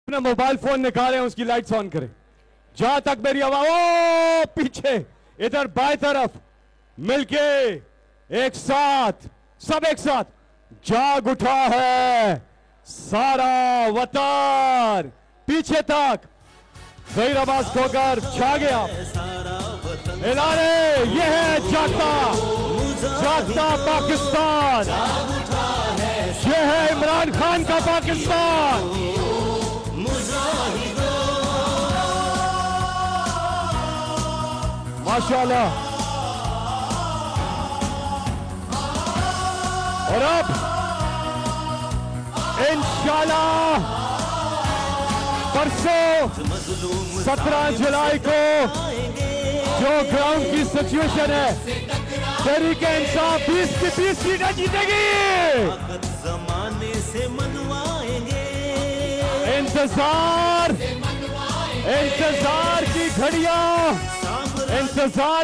अपना mobile phone निकालें, उसकी लाइट्स ऑन करें। जहां तक मेरी आवाज, ओ पीछे इधर बाएं तरफ, मिलके एक साथ, सब एक साथ, जाग उठा है सारा वतन, पीछे तक जहीराबाद खोकर छा गया। ऐलाने ये है जागता जागता पाकिस्तान, ये है इमरान खान का पाकिस्तान। माशाल्लाह। और अब इंशाल्लाह परसों 17 जुलाई को जो ग्राउंड की सिचुएशन है, तहरीके इंसाफ 20 की 20 सीटें जीतेगी। जमाने से मनवाएंगे, इंतजार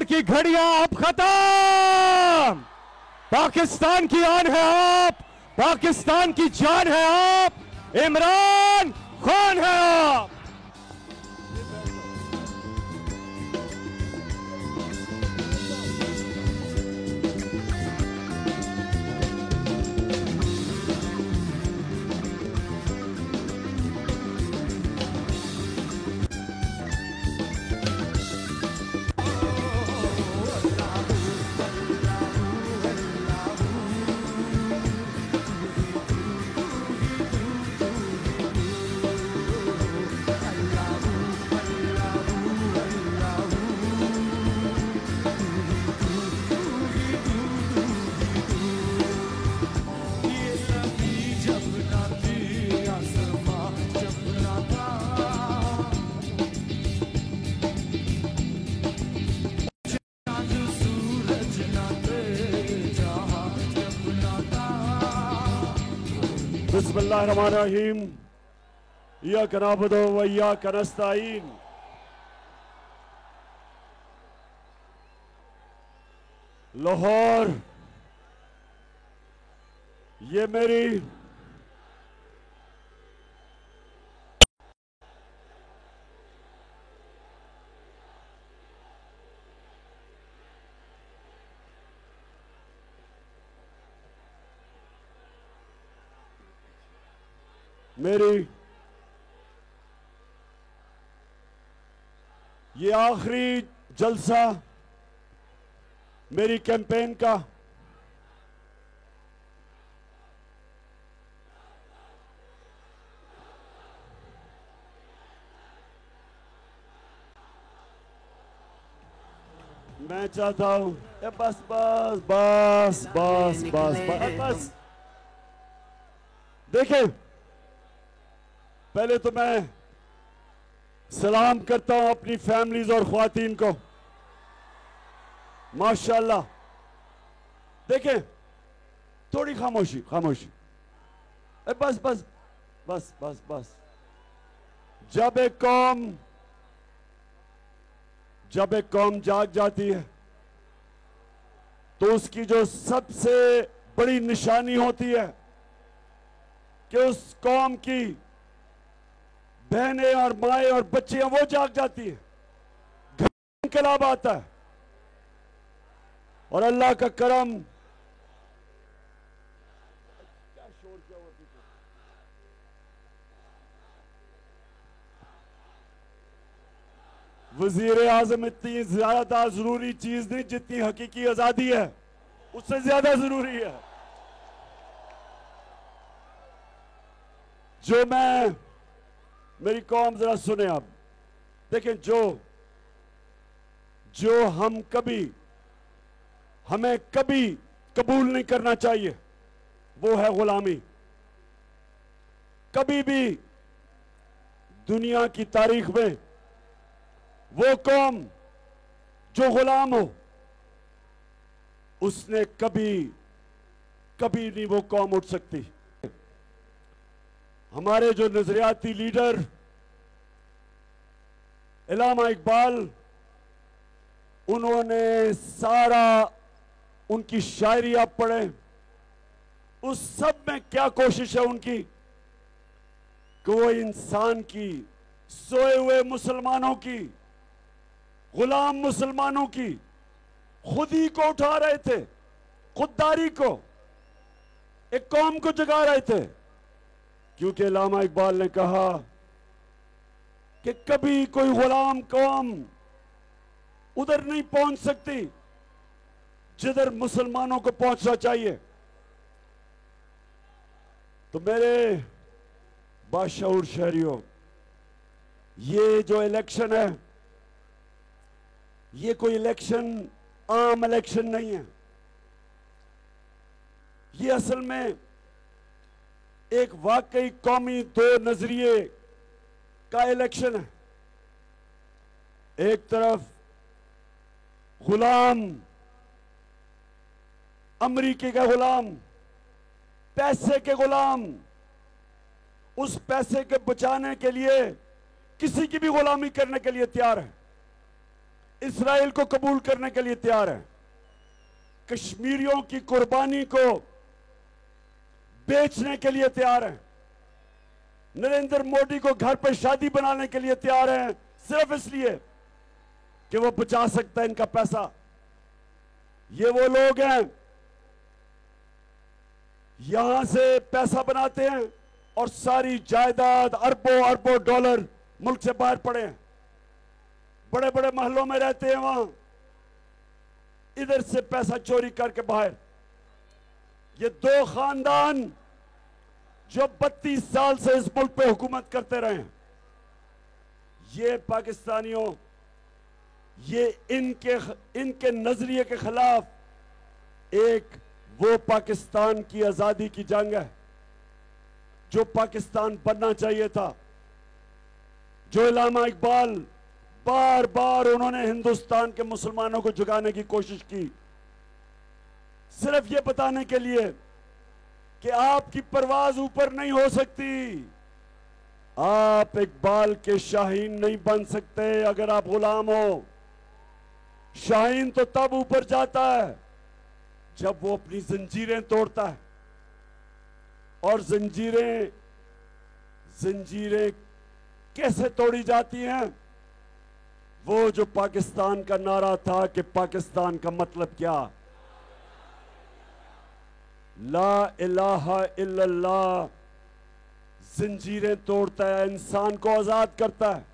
की घड़ियां अब खत्म। पाकिस्तान की आन है आप, पाकिस्तान की जान है आप, इमरान खान है आप। बिस्मिल्लाहिर्रहमानिर्रहीम, इय्याका नअबुदु व इय्याका नस्तईन। लाहौर, ये मेरी ये आखिरी जलसा मेरी कैंपेन का। मैं चाहता हूं बस बस बस बस बस बस बस। देखें, पहले तो मैं सलाम करता हूं अपनी फैमिलीज और ख्वातीन को। माशाल्लाह। देखें, थोड़ी खामोशी खामोशी, बस बस बस बस बस। जब एक कौम जाग जाती है तो उसकी जो सबसे बड़ी निशानी होती है कि उस कौम की बहनें और माएं और बच्चियां वो जाग जाती हैं, घर में इंकलाब आता है। और अल्लाह का करम, क्या शोर क्या हुआ पीछे? वजीर आजम इतनी ज्यादा जरूरी चीज नहीं जितनी हकीकी आजादी है, उससे ज्यादा जरूरी है। जो मेरी कौम जरा सुने आप। देखें, जो हमें कभी कबूल नहीं करना चाहिए वो है गुलामी। कभी भी दुनिया की तारीख में वो कौम जो गुलाम हो, उसने कभी नहीं वो कौम उठ सकती। हमारे जो नजरियाती लीडर इल्लामा इकबाल, उन्होंने सारा उनकी शायरी आप पढ़े, उस सब में क्या कोशिश है उनकी कि वो इंसान की, सोए हुए मुसलमानों की, गुलाम मुसलमानों की खुद ही को उठा रहे थे, खुददारी को, एक कौम को जगा रहे थे। क्योंकि अल्लामा इकबाल ने कहा कि कभी कोई गुलाम कौम उधर नहीं पहुंच सकती जिधर मुसलमानों को पहुंचना चाहिए। तो मेरे बाशऊर शहरियों, ये जो इलेक्शन है, ये कोई इलेक्शन आम इलेक्शन नहीं है। ये असल में एक वाकई कौमी दो नजरिए का इलेक्शन है। एक तरफ गुलाम, अमेरिकी के गुलाम, पैसे के गुलाम, उस पैसे के बचाने के लिए किसी की भी गुलामी करने के लिए तैयार है, इस्राएल को कबूल करने के लिए तैयार है, कश्मीरियों की कुर्बानी को बेचने के लिए तैयार है, नरेंद्र मोदी को घर पर शादी बनाने के लिए तैयार है, सिर्फ इसलिए कि वो बचा सकता है इनका पैसा। ये वो लोग हैं, यहां से पैसा बनाते हैं और सारी जायदाद, अरबों अरबों डॉलर मुल्क से बाहर पड़े हैं, बड़े बड़े महलों में रहते हैं, वहां इधर से पैसा चोरी करके बाहर। ये दो खानदान जो 32 साल से इस मुल्क पे हुकूमत करते रहे हैं, ये पाकिस्तानियों, ये इनके नजरिए के खिलाफ एक वो पाकिस्तान की आजादी की जंग है जो पाकिस्तान बनना चाहिए था, जो अल्लामा इकबाल बार बार उन्होंने हिंदुस्तान के मुसलमानों को जगाने की कोशिश की, सिर्फ ये बताने के लिए कि आपकी परवाज ऊपर नहीं हो सकती, आप इकबाल के शाहीन नहीं बन सकते अगर आप गुलाम हो। शाहीन तो तब ऊपर जाता है जब वो अपनी जंजीरें तोड़ता है, और जंजीरें कैसे तोड़ी जाती हैं? वो जो पाकिस्तान का नारा था कि पाकिस्तान का मतलब क्या, ला इलाहा इल्लल्लाह, जंजीरें तोड़ता है, इंसान को आजाद करता है,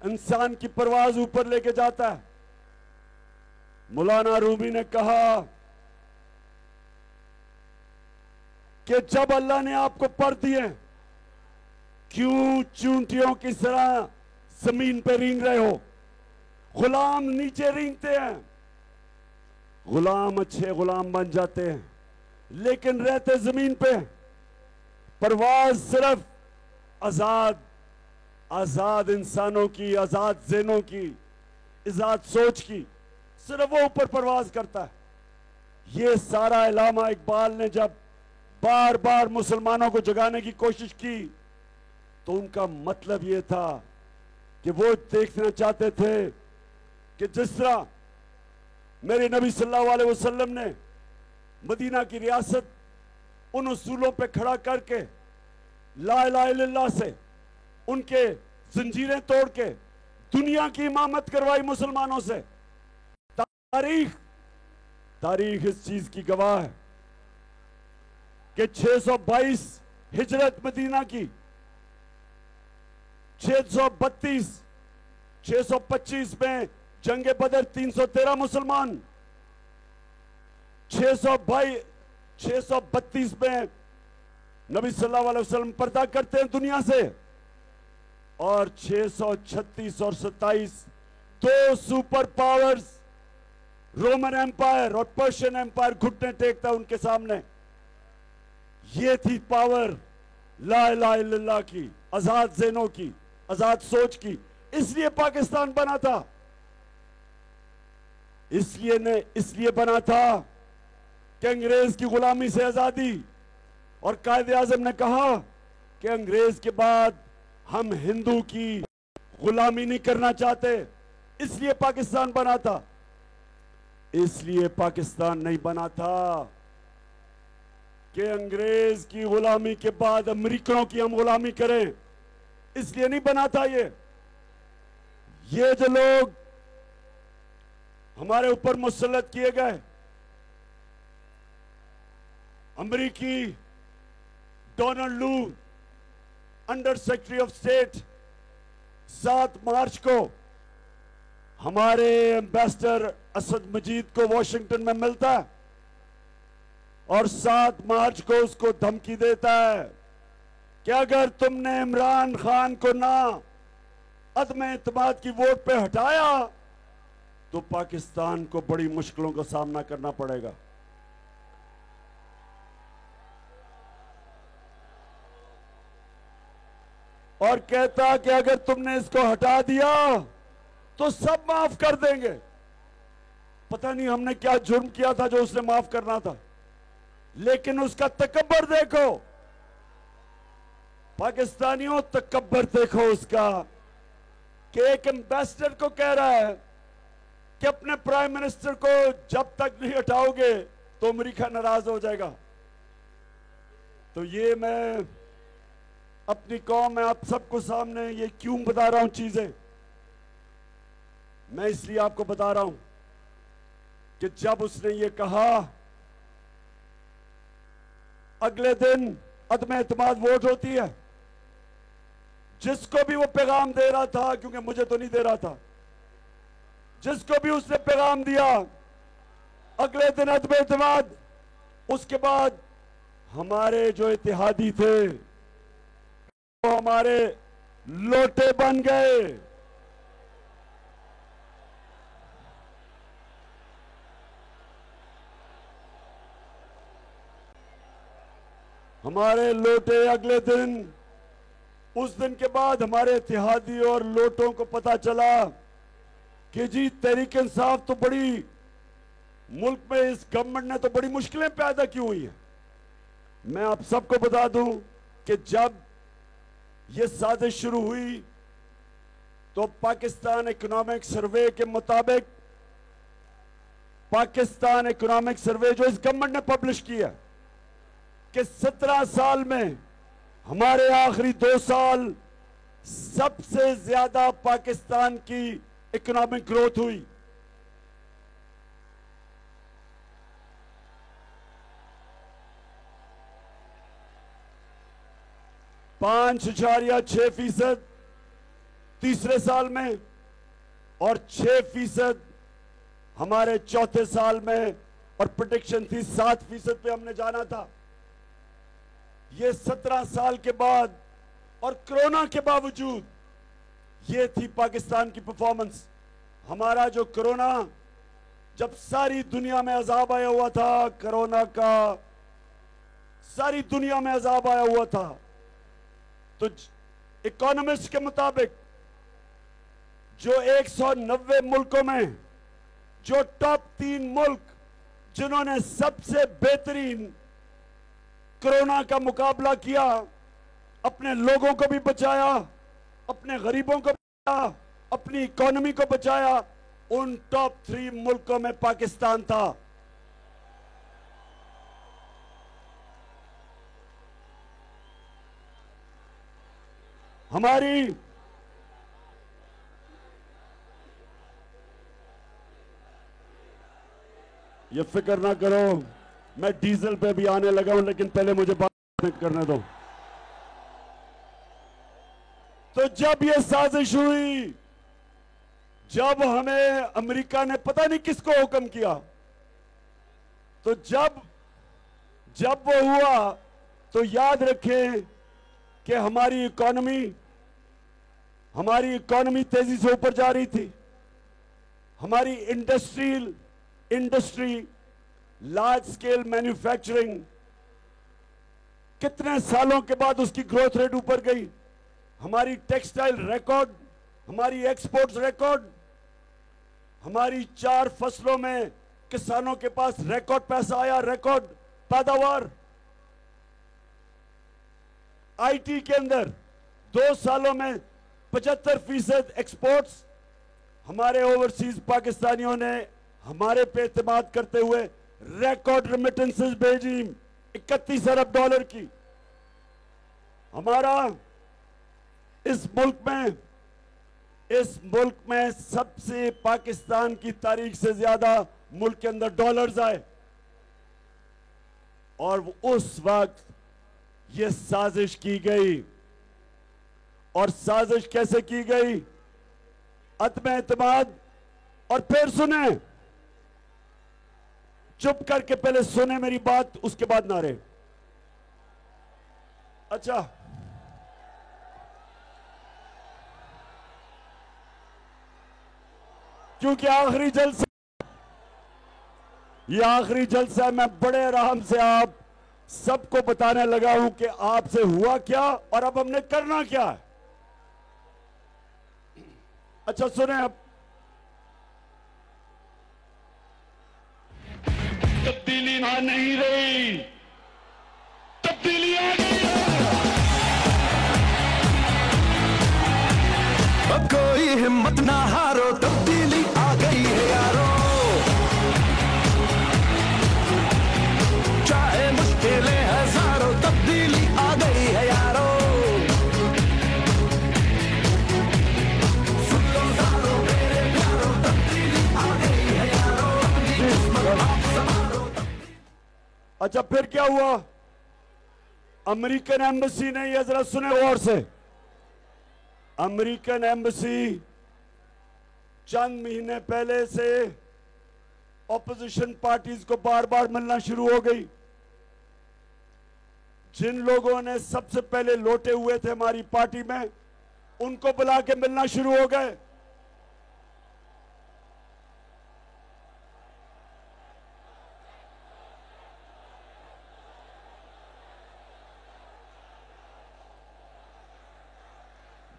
इंसान की परवाज ऊपर लेके जाता है। मौलाना रूमी ने कहा कि जब अल्लाह ने आपको पर दिए, क्यों चूंटियों की तरह जमीन पे रेंग रहे हो? गुलाम नीचे रेंगते हैं, गुलाम अच्छे गुलाम बन जाते हैं, लेकिन रहते जमीन पे। परवाज सिर्फ आजाद इंसानों की, आजाद ज़हनों की, आजाद सोच की, सिर्फ वो ऊपर परवाज करता है। ये सारा अल्लामा इकबाल ने जब बार बार मुसलमानों को जगाने की कोशिश की तो उनका मतलब ये था कि वो देखना चाहते थे कि जिस तरह मेरे नबी सल्लल्लाहु अलैहि वसल्लम ने मदीना की रियासत उन उसूलों पे खड़ा करके ला इलाहा इल्लल्लाह से उनके जंजीरें तोड़ के दुनिया की इमामत करवाई मुसलमानों से। तारीख इस चीज की गवाह है कि 622 हिजरत मदीना की, 625 में जंगे बदर 313 मुसलमान, 632 में नबी सल्लल्लाहु अलैहि वसल्लम पर्दा करते हैं दुनिया से, और 636 और 27 दो सुपर पावर्स रोमन एम्पायर और पर्शियन एम्पायर घुटने टेकता है उनके सामने। ये थी पावर ला इलाहा इल्लल्लाह की, आजाद ज़हनों की, आजाद सोच की। इसलिए पाकिस्तान बना था, इसलिए बना था कि अंग्रेज की गुलामी से आजादी। और कायदे आजम ने कहा कि अंग्रेज के बाद हम हिंदू की गुलामी नहीं करना चाहते, इसलिए पाकिस्तान बना था। इसलिए पाकिस्तान नहीं बना था कि अंग्रेज की गुलामी के बाद अमेरिकनों की हम गुलामी करें, इसलिए नहीं बना था। ये जो लोग हमारे ऊपर मुसल्लत किए गए, अमेरिकी डोनाल्ड लू अंडर सेक्रेटरी ऑफ स्टेट 7 मार्च को हमारे एम्बेसडर असद मजीद को वॉशिंगटन में मिलता है और 7 मार्च को उसको धमकी देता है कि अगर तुमने इमरान खान को ना अदम एतमाद की वोट पे हटाया तो पाकिस्तान को बड़ी मुश्किलों का सामना करना पड़ेगा। और कहता कि अगर तुमने इसको हटा दिया तो सब माफ कर देंगे। पता नहीं हमने क्या जुर्म किया था जो उसने माफ करना था, लेकिन उसका तकब्बर देखो पाकिस्तानियों, तकब्बर देखो उसका कि एक एम्बेसडर को कह रहा है कि अपने प्राइम मिनिस्टर को जब तक नहीं हटाओगे तो अमेरिका नाराज हो जाएगा। तो ये मैं अपनी कौम में आप सबको सामने ये क्यों बता रहा हूं चीजें, मैं इसलिए आपको बता रहा हूं कि जब उसने ये कहा अगले दिन अदम एतमाद वोट होती है, जिसको भी वो पैगाम दे रहा था, क्योंकि मुझे तो नहीं दे रहा था, जिसको भी उसने पैगाम दिया अगले दिन अदम एतमाद, उसके बाद हमारे जो इत्तेहादी थे वो हमारे लोटे बन गए। हमारे लोटे अगले दिन, उस दिन के बाद हमारे इत्तेहादी और लोटों को पता चला कि जी तहरीक इंसाफ तो बड़ी, मुल्क में इस गवर्नमेंट ने तो बड़ी मुश्किलें पैदा की हुई हैं। मैं आप सबको बता दूं कि जब ये साजिश शुरू हुई तो पाकिस्तान इकोनॉमिक सर्वे के मुताबिक, पाकिस्तान इकोनॉमिक सर्वे जो इस गवर्नमेंट ने पब्लिश किया कि 17 साल में हमारे आखिरी 2 साल सबसे ज्यादा पाकिस्तान की इकोनॉमिक ग्रोथ हुई। 5.6% तीसरे साल में और 6% हमारे चौथे साल में, और प्रेडिक्शन थी 7% पे हमने जाना था। ये 17 साल के बाद और कोरोना के बावजूद ये थी पाकिस्तान की परफॉर्मेंस। हमारा जो कोरोना, जब सारी दुनिया में अजाब आया हुआ था, कोरोना का सारी दुनिया में अजाब आया हुआ था, तो इकोनॉमिस्ट के मुताबिक जो 190 मुल्कों में जो टॉप 3 मुल्क जिन्होंने सबसे बेहतरीन कोरोना का मुकाबला किया, अपने लोगों को भी बचाया, अपने गरीबों को बचाया, अपनी इकोनॉमी को बचाया, उन टॉप 3 मुल्कों में पाकिस्तान था। हमारी ये फिक्र ना करो, मैं डीजल पे भी आने लगा हूं, लेकिन पहले मुझे बात करने दो। तो जब ये साजिश हुई, जब हमें अमेरिका ने पता नहीं किसको हुक्म किया, तो जब वो हुआ तो याद रखें कि हमारी इकोनॉमी तेजी से ऊपर जा रही थी। हमारी इंडस्ट्री लार्ज स्केल मैन्युफैक्चरिंग कितने सालों के बाद उसकी ग्रोथ रेट ऊपर गई। हमारी टेक्सटाइल रिकॉर्ड, हमारी एक्सपोर्ट्स रिकॉर्ड, हमारी 4 फसलों में किसानों के पास रिकॉर्ड पैसा आया, रिकॉर्ड पैदावार। आईटी के अंदर 2 सालों में 75% एक्सपोर्ट्स। हमारे ओवरसीज पाकिस्तानियों ने हमारे पे एतमाद करते हुए रिकॉर्ड रेमिटेंसेस भेजी। 31 अरब डॉलर की। हमारा इस मुल्क में सबसे पाकिस्तान की तारीख से ज्यादा मुल्क के अंदर डॉलर्स आए, और उस वक्त ये साजिश की गई। और साजिश कैसे की गई? अदम एतमाद। और फिर सुने, चुप करके पहले सुने मेरी बात, उसके बाद नारे। अच्छा, क्योंकि आखिरी जलसा, ये आखिरी जलसा है, मैं बड़े आराम से आप सबको बताने लगा हूं कि आपसे हुआ क्या और अब हमने करना क्या है। अच्छा सुने, अब तब्दीली आ नहीं रही, तब्दीली आ गई है। अब कोई हिम्मत ना हारो, तब्दीली आ गई है यारो। चाहे मुश्किलें हजारों, तब्दीली आ गई है यारो। सुन लो सारो मेरे प्यारो, तब्दीली आ गई है यारो। अच्छा फिर क्या हुआ? अमेरिकन एम्बेसी ने, ये जरा सुने गौर से, अमेरिकन एम्बेसी चंद महीने पहले से ऑपोजिशन पार्टीज को बार बार मिलना शुरू हो गई। जिन लोगों ने सबसे पहले लौटे हुए थे हमारी पार्टी में, उनको बुला के मिलना शुरू हो गए।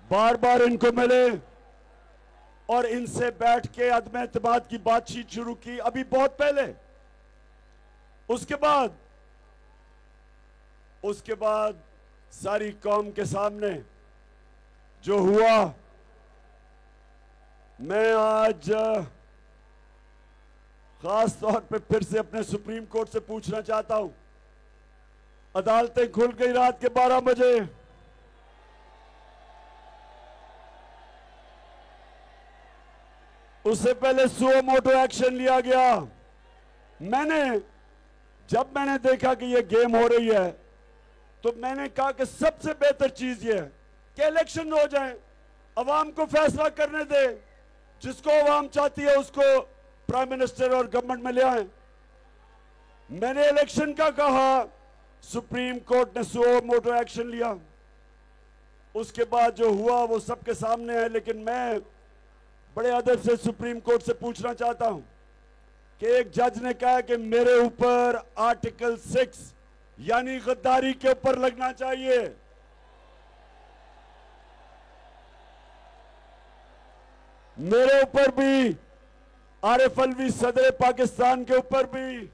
बार बार इनको मिले और इनसे बैठ के अदम एतमाद की बातचीत शुरू की, अभी बहुत पहले। उसके बाद सारी कौम के सामने जो हुआ, मैं आज खास तौर पे फिर से अपने सुप्रीम कोर्ट से पूछना चाहता हूं। अदालतें खुल गई रात के 12 बजे, उससे पहले सुओ मोटो एक्शन लिया गया। जब मैंने देखा कि ये गेम हो रही है, तो मैंने कहा कि सबसे बेहतर चीज ये है कि इलेक्शन हो जाए, अवाम को फैसला करने दे, जिसको अवाम चाहती है उसको प्राइम मिनिस्टर और गवर्नमेंट में ले आए। मैंने इलेक्शन का कहा, सुप्रीम कोर्ट ने सुओ मोटो एक्शन लिया। उसके बाद जो हुआ वो सबके सामने है, लेकिन मैं बड़े अदब से सुप्रीम कोर्ट से पूछना चाहता हूं कि एक जज ने कहा कि मेरे ऊपर आर्टिकल 6 यानी गद्दारी के ऊपर लगना चाहिए। मेरे ऊपर भी, आरिफ अलवी सदर पाकिस्तान के ऊपर भी,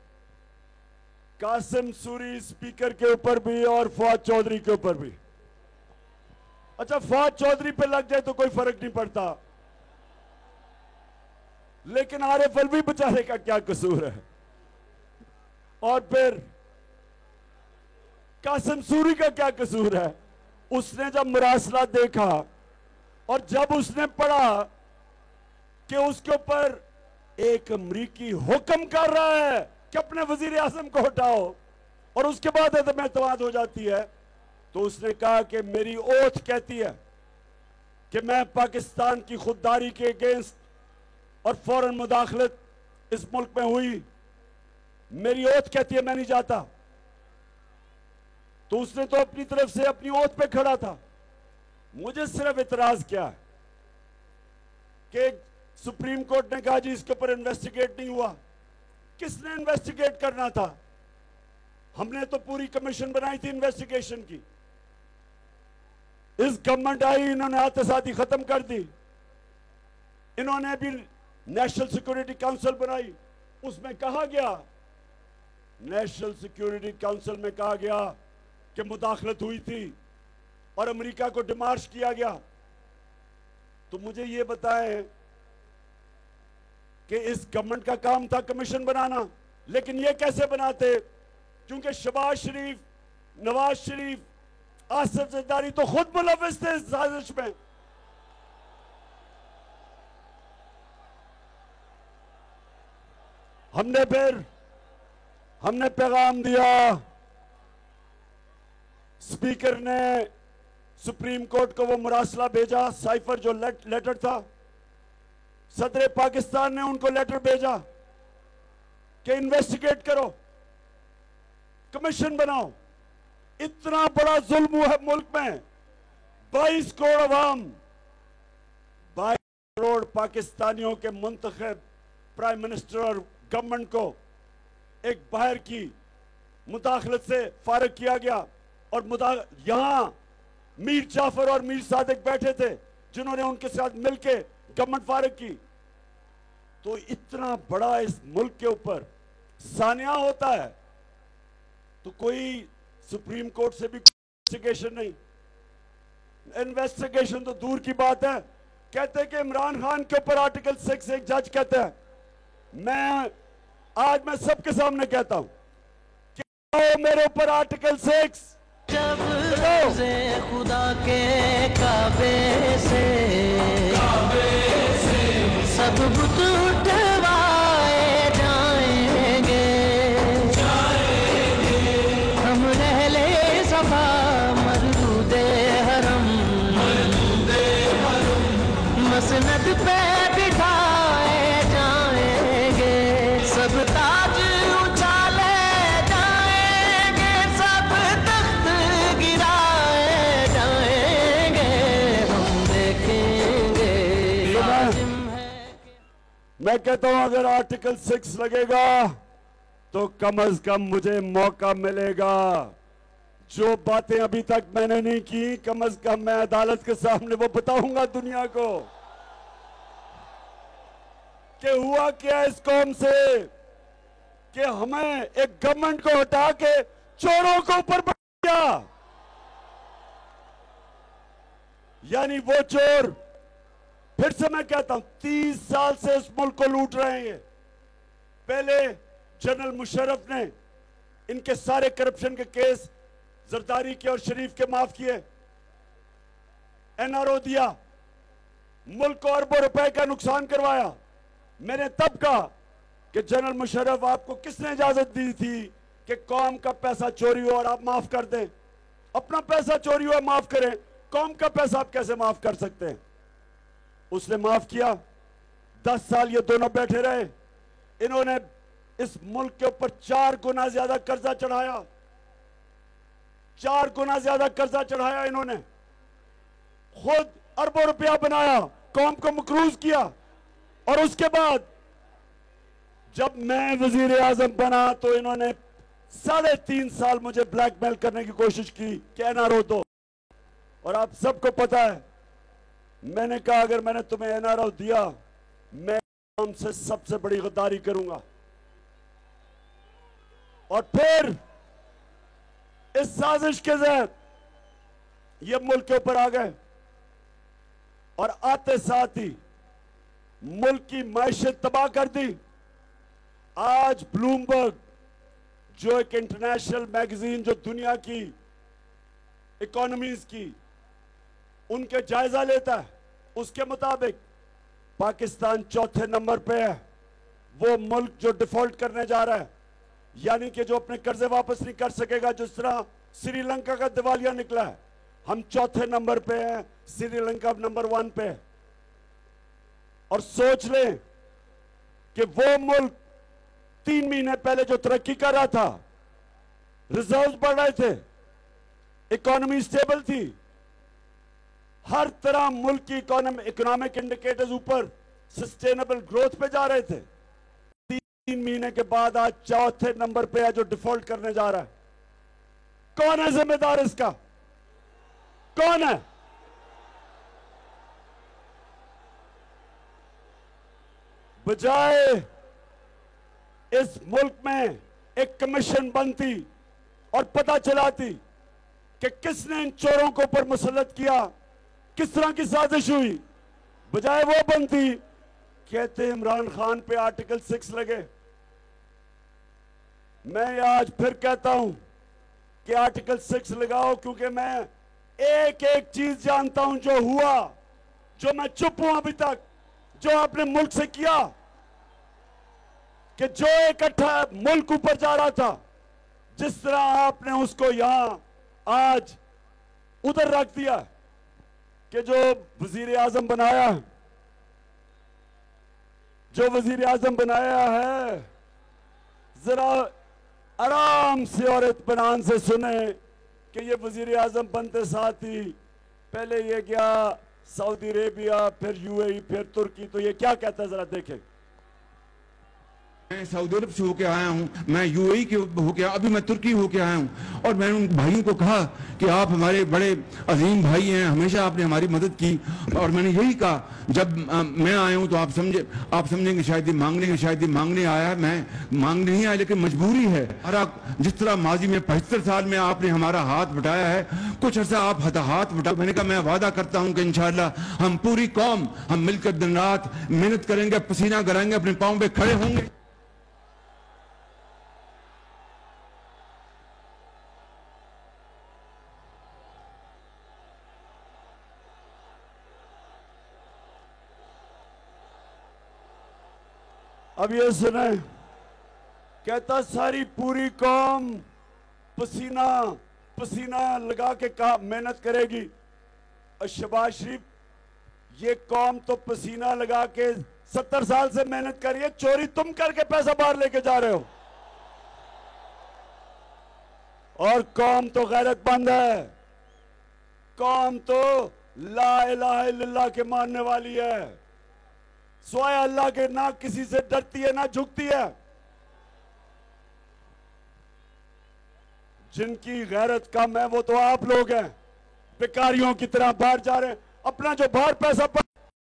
कासिम सूरी स्पीकर के ऊपर भी, और फवाद चौधरी के ऊपर भी। अच्छा, फवाद चौधरी पे लग जाए तो कोई फर्क नहीं पड़ता, लेकिन आरिफ अलवी बेचारे का क्या कसूर है? और फिर कासिम सूरी का क्या कसूर है? उसने जब मुरासला देखा और जब उसने पढ़ा कि उसके ऊपर एक अमरीकी हुक्म कर रहा है कि अपने वजीर आजम को हटाओ, और उसके बाद अदम एतमाद हो जाती है, तो उसने कहा कि मेरी ओथ कहती है कि मैं पाकिस्तान की खुददारी के अगेंस्ट और फौरन मुदाखलत इस मुल्क में हुई, मेरी ओथ कहती है मैं नहीं जाता। तो उसने तो अपनी तरफ से अपनी ओथ पे खड़ा था। मुझे सिर्फ इतराज क्या है कि सुप्रीम कोर्ट ने कहा जी इसके ऊपर इन्वेस्टिगेट नहीं हुआ। किसने इन्वेस्टिगेट करना था? हमने तो पूरी कमीशन बनाई थी इन्वेस्टिगेशन की। इस गवर्नमेंट आई, इन्होंने आतसादी खत्म कर दी। इन्होंने भी नेशनल सिक्योरिटी काउंसिल बनाई, उसमें कहा गया, नेशनल सिक्योरिटी काउंसिल में कहा गया कि मुदाखलत हुई थी और अमेरिका को डिमार्श किया गया। तो मुझे ये बताएं कि इस गवर्नमेंट का काम था कमीशन बनाना, लेकिन ये कैसे बनाते क्योंकि शहबाज शरीफ, नवाज शरीफ, आसिफ जरदारी तो खुद मुलविस थे इस साजिश में। हमने पैगाम दिया, स्पीकर ने सुप्रीम कोर्ट को वो मुरासला भेजा, साइफर जो लेटर था, सदर पाकिस्तान ने उनको लेटर भेजा कि इन्वेस्टिगेट करो, कमीशन बनाओ। इतना बड़ा जुल्म हुआ है मुल्क में। 22 करोड़ अवाम, 22 करोड़ पाकिस्तानियों के मुंतखब प्राइम मिनिस्टर और गवर्नमेंट को एक बाहर की मुदाखलत से फारिग किया गया। और यहां मीर जाफर और मीर सादिक बैठे थे जिन्होंने उनके साथ मिलकर गवर्नमेंट फारिग की। तो इतना बड़ा इस मुल्क के ऊपर सानिया होता है तो कोई सुप्रीम कोर्ट से भी इन्वेस्टिगेशन नहीं। इन्वेस्टिगेशन तो दूर की बात है। कहते हैं कि इमरान खान के ऊपर आर्टिकल 6 एक जज कहता है, मैं सबके सामने कहता हूं कि मेरे ऊपर आर्टिकल 6 जब रोज़े खुदा के काबे से सब बुत उठवाए जाएंगे, हम रहले सफा मरदूदे हरम मसनद पे बिठाए जाएंगे, सब ताज उछाले जाएंगे, सब तख्त गिराए जाएंगे, हम देखेंगे लाजिम है कि मैं कहता हूं अगर आर्टिकल 6 लगेगा तो कम अज कम मुझे मौका मिलेगा। जो बातें अभी तक मैंने नहीं की कम अज कम मैं अदालत के सामने वो बताऊंगा दुनिया को कि हुआ क्या इस कौम से कि हमें एक गवर्नमेंट को हटा के चोरों को ऊपर बढ़ा दिया। यानी वो चोर, फिर से मैं कहता हूं, 30 साल से इस मुल्क को लूट रहे हैं। पहले जनरल मुशर्रफ ने इनके सारे करप्शन के केस जरदारी के और शरीफ के माफ किए, एनआरओ दिया, मुल्क को अरबों रुपए का नुकसान करवाया। मैंने तब कहा कि जनरल मुशर्रफ आपको किसने इजाजत दी थी कि कौम का पैसा चोरी हो और आप माफ कर दें? अपना पैसा चोरी हुआ माफ करें, कौम का पैसा आप कैसे माफ कर सकते हैं? उसने माफ किया। 10 साल ये दोनों बैठे रहे। इन्होंने इस मुल्क के ऊपर 4 गुना ज्यादा कर्जा चढ़ाया, 4 गुना ज्यादा कर्जा चढ़ाया इन्होंने, खुद अरबों रुपया बनाया, कौम को मकरूज किया। और उसके बाद जब मैं वजीर आजम बना तो इन्होंने 3.5 साल मुझे ब्लैकमेल करने की कोशिश की कि एनआरओ दो। और आप सबको पता है, मैंने कहा अगर मैंने तुम्हें एनआरओ दिया मैं हमसे सबसे बड़ी गद्दारी करूंगा। और फिर इस साजिश के तहत ये मुल्क के ऊपर आ गए और आते साथ ही मुल्क की मैशत तबाह कर दी। आज ब्लूमबर्ग जो एक इंटरनेशनल मैगजीन जो दुनिया की इकोनॉमीज की उनके जायजा लेता है, उसके मुताबिक पाकिस्तान 4थे नंबर पे है। वो मुल्क जो डिफॉल्ट करने जा रहा है, यानी कि जो अपने कर्जे वापस नहीं कर सकेगा, जिस तरह श्रीलंका का दिवालिया निकला है। हम 4थे नंबर पे हैं, श्रीलंका नंबर 1 पे है। और सोच लें कि वो मुल्क 3 महीने पहले जो तरक्की कर रहा था, रिजर्व्स बढ़ रहे थे, इकोनॉमी स्टेबल थी, हर तरह मुल्क की इकोनॉमिक इंडिकेटर्स ऊपर सस्टेनेबल ग्रोथ पे जा रहे थे। 3 महीने के बाद आज 4थे नंबर पे है जो डिफॉल्ट करने जा रहा है। कौन है जिम्मेदार इसका? कौन है? बजाय इस मुल्क में एक कमीशन बनती और पता चलाती कि किसने इन चोरों को ऊपर मुसल्लत किया, किस तरह की साजिश हुई, बजाय वो बनती कहते इमरान खान पे आर्टिकल 6 लगे। मैं आज फिर कहता हूं कि आर्टिकल 6 लगाओ, क्योंकि मैं एक एक चीज जानता हूं जो हुआ, जो मैं चुप हूं अभी तक, जो आपने मुल्क से किया, कि जो इकट्ठा मुल्क ऊपर जा रहा था, जिस तरह आपने उसको यहां आज उधर रख दिया, कि जो वजीर आजम बनाया, जो वजीर आजम बनाया है, जरा आराम से और इत्मीनान से सुने कि ये वजीर आजम बनते साथ ही पहले ये गया सऊदी अरेबिया, फिर यूएई, फिर तुर्की, तो ये क्या कहता है जरा देखें। मैं सऊदी अरब से होके आया हूँ, मैं यूएई के होके, अभी मैं तुर्की होके आया हूँ, और मैंने उन भाइयों को कहा कि आप हमारे बड़े अजीम भाई हैं, हमेशा आपने हमारी मदद की, और मैंने यही कहा जब मैं आया हूँ तो आप समझेंगे शायद ये मांगने आया है, मैं मांगने नहीं आया, लेकिन मजबूरी है। जिस तरह माजी में 75 साल में आपने हमारा हाथ बटाया है, कुछ अर्सा आप हाथ बटा, मैंने कहा मैं वादा करता हूँ कि इंशाअल्लाह हम पूरी कौम हम मिलकर दिन रात मेहनत करेंगे, पसीना गराएंगे, अपने पाँव पे खड़े होंगे। अब ये सुने, कहता सारी पूरी कौम पसीना पसीना लगा के मेहनत करेगी। और शहबाज शरीफ, ये कौम तो पसीना लगा के 70 साल से मेहनत कर रही है, चोरी तुम करके पैसा बाहर लेके जा रहे हो। और कौम तो गैरतमंद है, कौम तो ला इलाहा इल्लल्लाह के मानने वाली है, स्वाय अल्लाह के ना किसी से डरती है ना झुकती है। जिनकी गैरत कम है वो तो आप लोग हैं, बेकारियों की तरह बाहर जा रहे हैं। अपना जो बाहर पैसा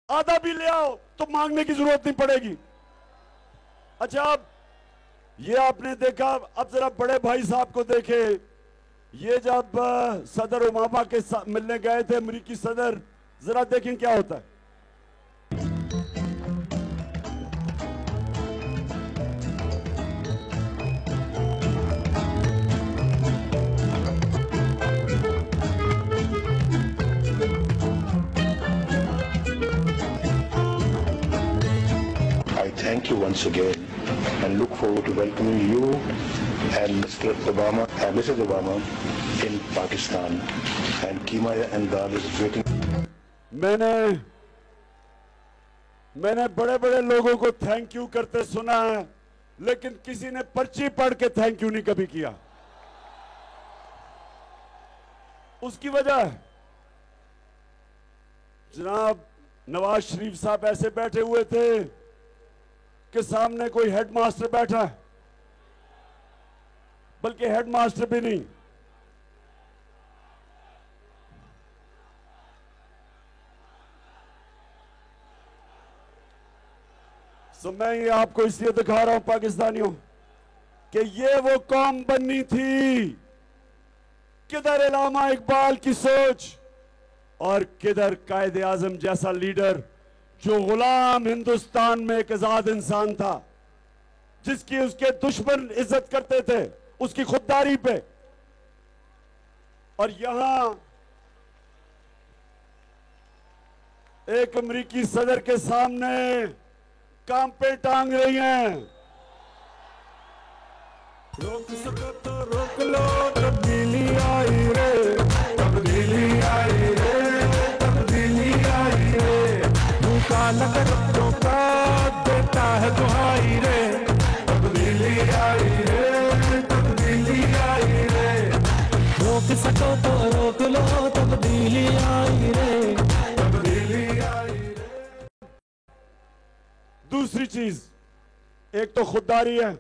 आधा भी ले आओ तो मांगने की जरूरत नहीं पड़ेगी। अच्छा, अब ये आपने देखा, अब जरा बड़े भाई साहब को देखे, ये जब सदर ओबामा के साथ मिलने गए थे, अमेरिकी सदर, जरा देखें क्या होता है। Thank you once again and look forward to welcoming you and Mr. Obama and Mrs. Obama in Pakistan, and Keema and Dal is waiting. मैंने बड़े बड़े लोगों को थैंक यू करते सुना है, लेकिन किसी ने पर्ची पढ़ के थैंक यू नहीं कभी किया। उसकी वजह जनाब नवाज शरीफ साहब ऐसे बैठे हुए थे कि सामने कोई हेडमास्टर बैठा है, बल्कि हेडमास्टर भी नहीं, तो मैं ये आपको इसलिए दिखा रहा हूं पाकिस्तानियों कि ये वो कौम बननी थी। किधर इल्लामा इकबाल की सोच और किधर कायदे आजम जैसा लीडर जो गुलाम हिंदुस्तान में एक आजाद इंसान था, जिसकी उसके दुश्मन इज्जत करते थे उसकी खुददारी पे। और यहां एक अमेरिकी सदर के सामने काम पे टांग रही हैं। रोक सको तो रोक लो, तब्दीली आई रे, तब्दीली आई रे, तब्दीली आई रे, भूखा लकड़ों का देता है दुहाई रे, तब्दीली आई रे, तब्दीली आई रे, रोक सको तो रोक लो, तब्दीली आई रे, तब्दीली आई रे। दूसरी चीज, एक तो खुददारी है,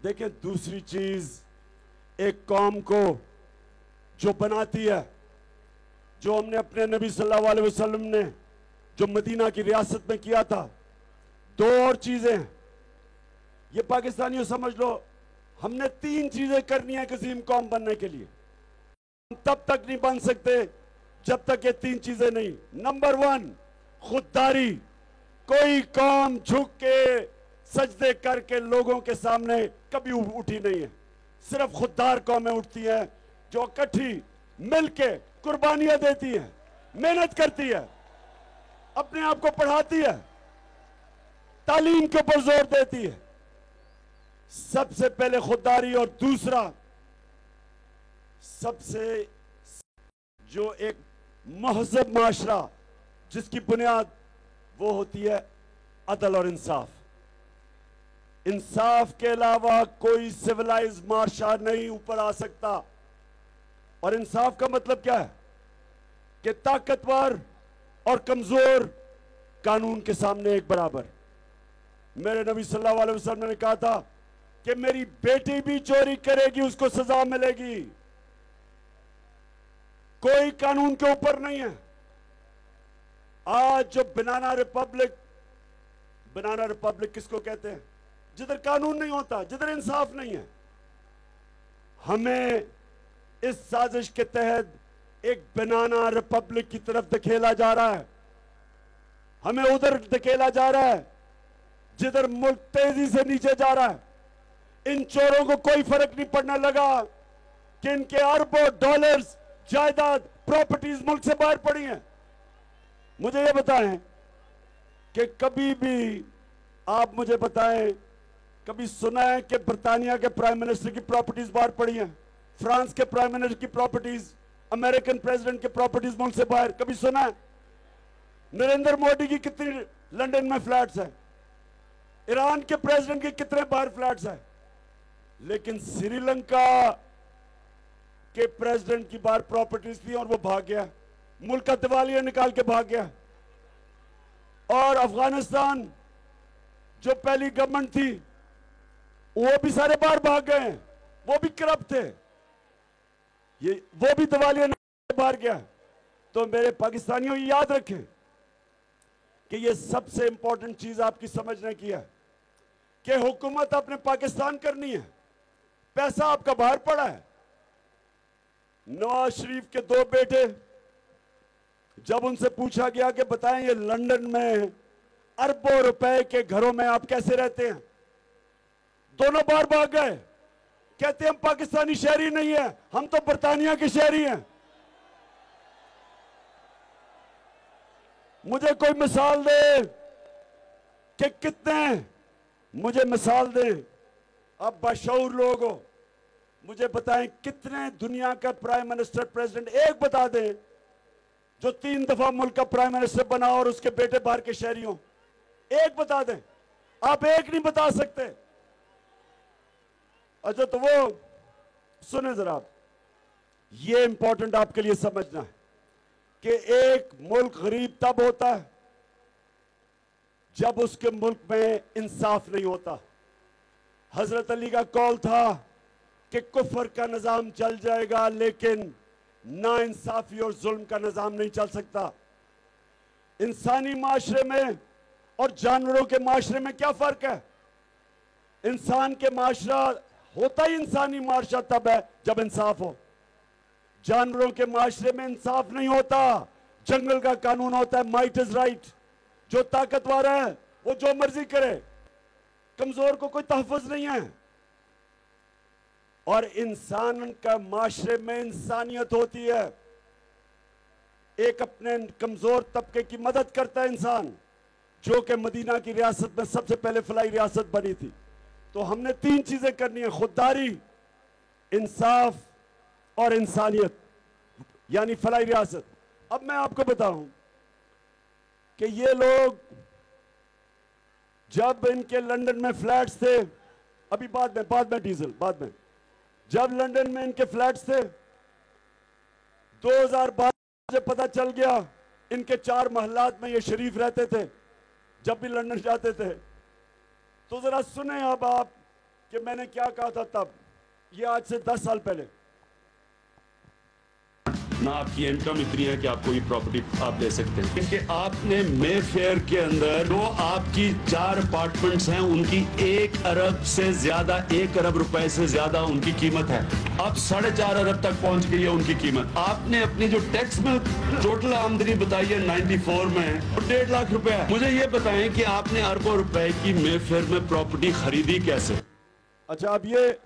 देखिए दूसरी चीज एक कौम को जो बनाती है, जो हमने अपने नबी सल्लल्लाहु अलैहि वसल्लम ने जो मदीना की रियासत में किया था। दो और चीजें हैं, ये पाकिस्तानियों समझ लो, हमने तीन चीजें करनी है अजीम कौम बनने के लिए। हम तब तक नहीं बन सकते जब तक ये तीन चीजें नहीं। नंबर 1 खुददारी। कोई कौम झुक के सजदे करके लोगों के सामने कभी उठी नहीं है। सिर्फ खुददार कौमें उठती हैं जो इकट्ठी मिलके कुर्बानियां देती हैं, मेहनत करती है, अपने आप को पढ़ाती है, तालीम के ऊपर जोर देती है। सबसे पहले खुददारी, और दूसरा सबसे जो एक महजब माशरा जिसकी बुनियाद वो होती है अदल और इंसाफ। इंसाफ के अलावा कोई सिविलाइज माशरा नहीं ऊपर आ सकता। और इंसाफ का मतलब क्या है कि ताकतवर और कमजोर कानून के सामने एक बराबर। मेरे नबी सल्लल्लाहु अलैहि वसल्लम ने कहा था कि मेरी बेटी भी चोरी करेगी उसको सजा मिलेगी। कोई कानून के ऊपर नहीं है। आज जो बनाना रिपब्लिक किसको कहते हैं? जिधर कानून नहीं होता, जिधर इंसाफ नहीं है। हमें इस साजिश के तहत एक बनाना रिपब्लिक की तरफ धकेला जा रहा है। हमें उधर धकेला जा रहा है जिधर मुल्क तेजी से नीचे जा रहा है। इन चोरों को कोई फर्क नहीं पड़ने लगा कि इनके अरबों डॉलर्स जायदाद प्रॉपर्टीज मुल्क से बाहर पड़ी हैं। मुझे ये बताएं कि कभी भी आप मुझे बताएं, कभी सुना है कि ब्रिटानिया के प्राइम मिनिस्टर की प्रॉपर्टीज बाहर पड़ी हैं? फ्रांस के प्राइम मिनिस्टर की प्रॉपर्टीज, अमेरिकन प्रेसिडेंट की प्रॉपर्टीज मुल्क से बाहर कभी सुना है? नरेंद्र मोदी की कितनी लंदन में फ्लैट्स हैं? ईरान के प्रेसिडेंट के कितने बाहर फ्लैट्स हैं? लेकिन श्रीलंका के प्रेसिडेंट की बाहर प्रॉपर्टीज थी और वो भाग गया, मुल्क का दिवालिया निकाल के भाग गया। और अफगानिस्तान जो पहली गवर्नमेंट थी वो भी सारे बाहर भाग गए हैं, वो भी करप्ट थे, वो भी दिवालिया निकाल के बाहर गया। तो मेरे पाकिस्तानियों याद रखें कि ये सबसे इंपॉर्टेंट चीज आपकी समझने की है कि हुकूमत अपने पाकिस्तान करनी है, पैसा आपका बाहर पड़ा है। नवाज शरीफ के 2 बेटे, जब उनसे पूछा गया कि बताएं ये लंदन में अरबों रुपए के घरों में आप कैसे रहते हैं, दोनों बार भाग गए। कहते हम पाकिस्तानी शहरी नहीं है, हम तो बरतानिया के शहरी हैं। मुझे कोई मिसाल दे कि कितने, मुझे मिसाल दे, अब बाशऊर लोग हो, मुझे बताएं कितने दुनिया का प्राइम मिनिस्टर प्रेसिडेंट एक बता दें जो 3 दफा मुल्क का प्राइम मिनिस्टर बना और उसके बेटे बाहर के शहरी हों? एक बता दें। आप एक नहीं बता सकते। अच्छा तो वो सुने जरा, ये इंपॉर्टेंट आपके लिए समझना है कि एक मुल्क गरीब तब होता है जब उसके मुल्क में इंसाफ नहीं होता। हजरत अली का कौल था कि कुफर का निजाम चल जाएगा लेकिन ना इंसाफी और जुल्म का निजाम नहीं चल सकता। इंसानी माशरे में और जानवरों के माशरे में क्या फर्क है? इंसान के माशरा होता ही इंसानी माशरा तब है जब इंसाफ हो। जानवरों के माशरे में इंसाफ नहीं होता। जंगल का कानून होता है माइट इज राइट। जो ताकतवर है वो जो मर्जी करे, कमजोर को कोई तहफ़्फ़ुज़ नहीं है। और इंसान का माशरे में इंसानियत होती है। एक अपने कमजोर तबके की मदद करता है इंसान, जो कि मदीना की रियासत में सबसे पहले फलाई रियासत बनी थी। तो हमने 3 चीजें करनी है, खुददारी, इंसाफ और इंसानियत, यानी फलाई रियासत। अब मैं आपको बताऊं कि ये लोग जब इनके लंदन में फ्लैट्स थे, अभी बाद में डीजल बाद में, जब लंदन में इनके फ्लैट्स थे 2012 मुझे पता चल गया इनके 4 महल्लात में ये शरीफ रहते थे जब भी लंदन जाते थे। तो जरा सुने अब आप कि मैंने क्या कहा था तब, ये आज से 10 साल पहले। ना आपकी इनकम इतनी है कि आपको ये प्रॉपर्टी आप ले सकते हैं। क्योंकि आपने मे फेयर के अंदर जो आपकी 4 अपार्टमेंट्स हैं उनकी 1 अरब से ज्यादा, 1 अरब रुपए से ज्यादा उनकी कीमत है। अब 4.5 अरब तक पहुंच गई है उनकी कीमत। आपने अपनी जो टैक्स में टोटल आमदनी बताई है 94 में 1.5 लाख रुपए है। मुझे ये बताएं कि आपने अरबों रुपए की मे फेयर में प्रॉपर्टी खरीदी कैसे? अच्छा, अब ये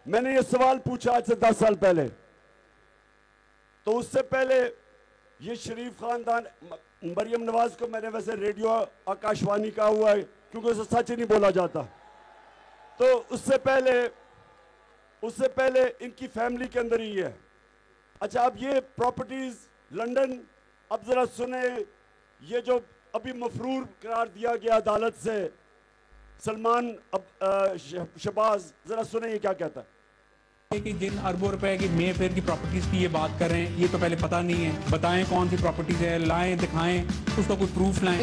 मैंने ये सवाल पूछा आज से 10 साल पहले, तो उससे पहले ये शरीफ खानदान, मरियम नवाज को मैंने वैसे रेडियो आकाशवाणी कहा हुआ है क्योंकि उसे सच ही नहीं बोला जाता। तो उससे पहले इनकी फैमिली के अंदर ही है। अच्छा, अब ये प्रॉपर्टीज लंदन, अब जरा सुने ये जो अभी मफरूर करार दिया गया अदालत से सलमान शहबाज, जरा सुने ये क्या कहता है। कि जिन अरबों रुपए की मे फेयर की प्रॉपर्टीज की ये बात कर रहे हैं, ये तो पहले पता नहीं है। बताएं कौन सी प्रॉपर्टीज है, लाएं, दिखाएं, उसका कोई प्रूफ लाएं।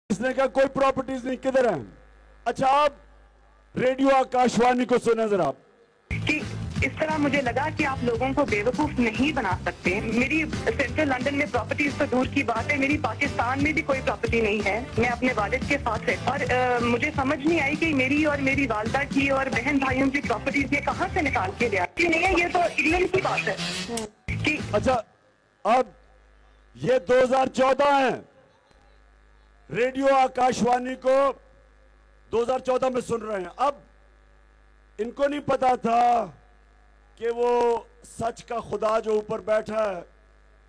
इसने कहा कोई प्रॉपर्टीज नहीं, किधर है? अच्छा, आप रेडियो आकाशवाणी को सुने जरा। कि इस तरह मुझे लगा कि आप लोगों को बेवकूफ नहीं बना सकते। मेरी सेंट्रल लंदन में प्रॉपर्टीज तो दूर की बात है, मेरी पाकिस्तान में भी कोई प्रॉपर्टी नहीं है। मैं अपने वालिद के साथ है और मुझे समझ नहीं आई कि मेरी और मेरी वालदा की और बहन भाइयों की प्रॉपर्टीज ये कहाँ से निकाल के लिया कि नहीं है। ये तो इंग्लैंड की बात है कि अच्छा, अब ये 2014 है, रेडियो आकाशवाणी को 2014 में सुन रहे हैं। अब इनको नहीं पता था कि वो सच का खुदा जो ऊपर बैठा है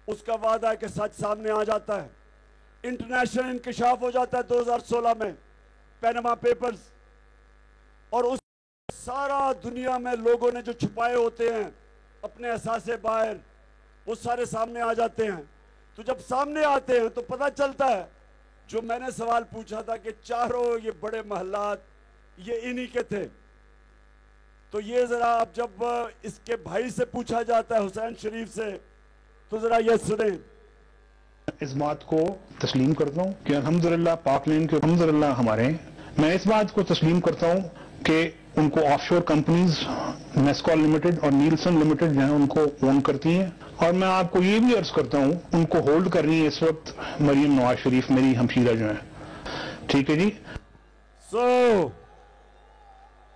उसका वादा है कि सच सामने आ जाता है। इंटरनेशनल इंकशाफ हो जाता है 2016 में, पैनामा पेपर्स, और उस सारा दुनिया में लोगों ने जो छुपाए होते हैं अपने एहसासे बाहर, वो सारे सामने आ जाते हैं। तो जब सामने आते हैं तो पता चलता है जो मैंने सवाल पूछा था कि चारों ये बड़े महलात ये इन्हीं के थे। तो ये जरा आप जब इसके भाई से पूछा जाता है, हुसैन शरीफ से, तो जरा ये सुने। इस बात को तस्लीम करता हूँ कि अल्हम्दुलिल्लाह पाकलैंड के अल्हम्दुलिल्लाह हमारे हैं। मैं इस बात को तस्लीम करता हूँ कि उनको ऑफशोर कंपनीज मेस्कॉल लिमिटेड और नीलसन लिमिटेड जो है उनको ओन करती हैं। और मैं आपको ये भी अर्ज करता हूँ उनको होल्ड कर रही है इस वक्त मरियम नवाज शरीफ, मेरी हमशीरा जो है। ठीक है जी।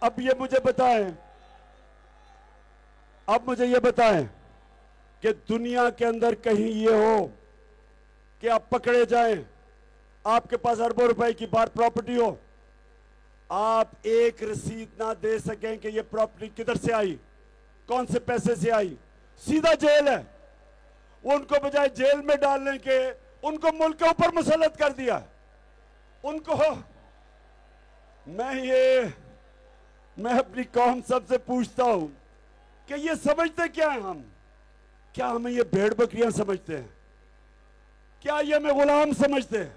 अब ये मुझे बताएं, अब मुझे ये बताएं कि दुनिया के अंदर कहीं ये हो कि आप पकड़े जाएं, आपके पास अरबों रुपए की बार प्रॉपर्टी हो, आप एक रसीद ना दे सकें कि ये प्रॉपर्टी किधर से आई, कौन से पैसे से आई, सीधा जेल है। उनको बजाय जेल में डालने के उनको मुल्क के ऊपर मुसल्लत कर दिया। उनको मैं अपनी कौम सबसे पूछता हूं कि ये समझते क्या है हम? क्या हमें ये भेड़ बकरियां समझते हैं? क्या ये हमें गुलाम समझते हैं?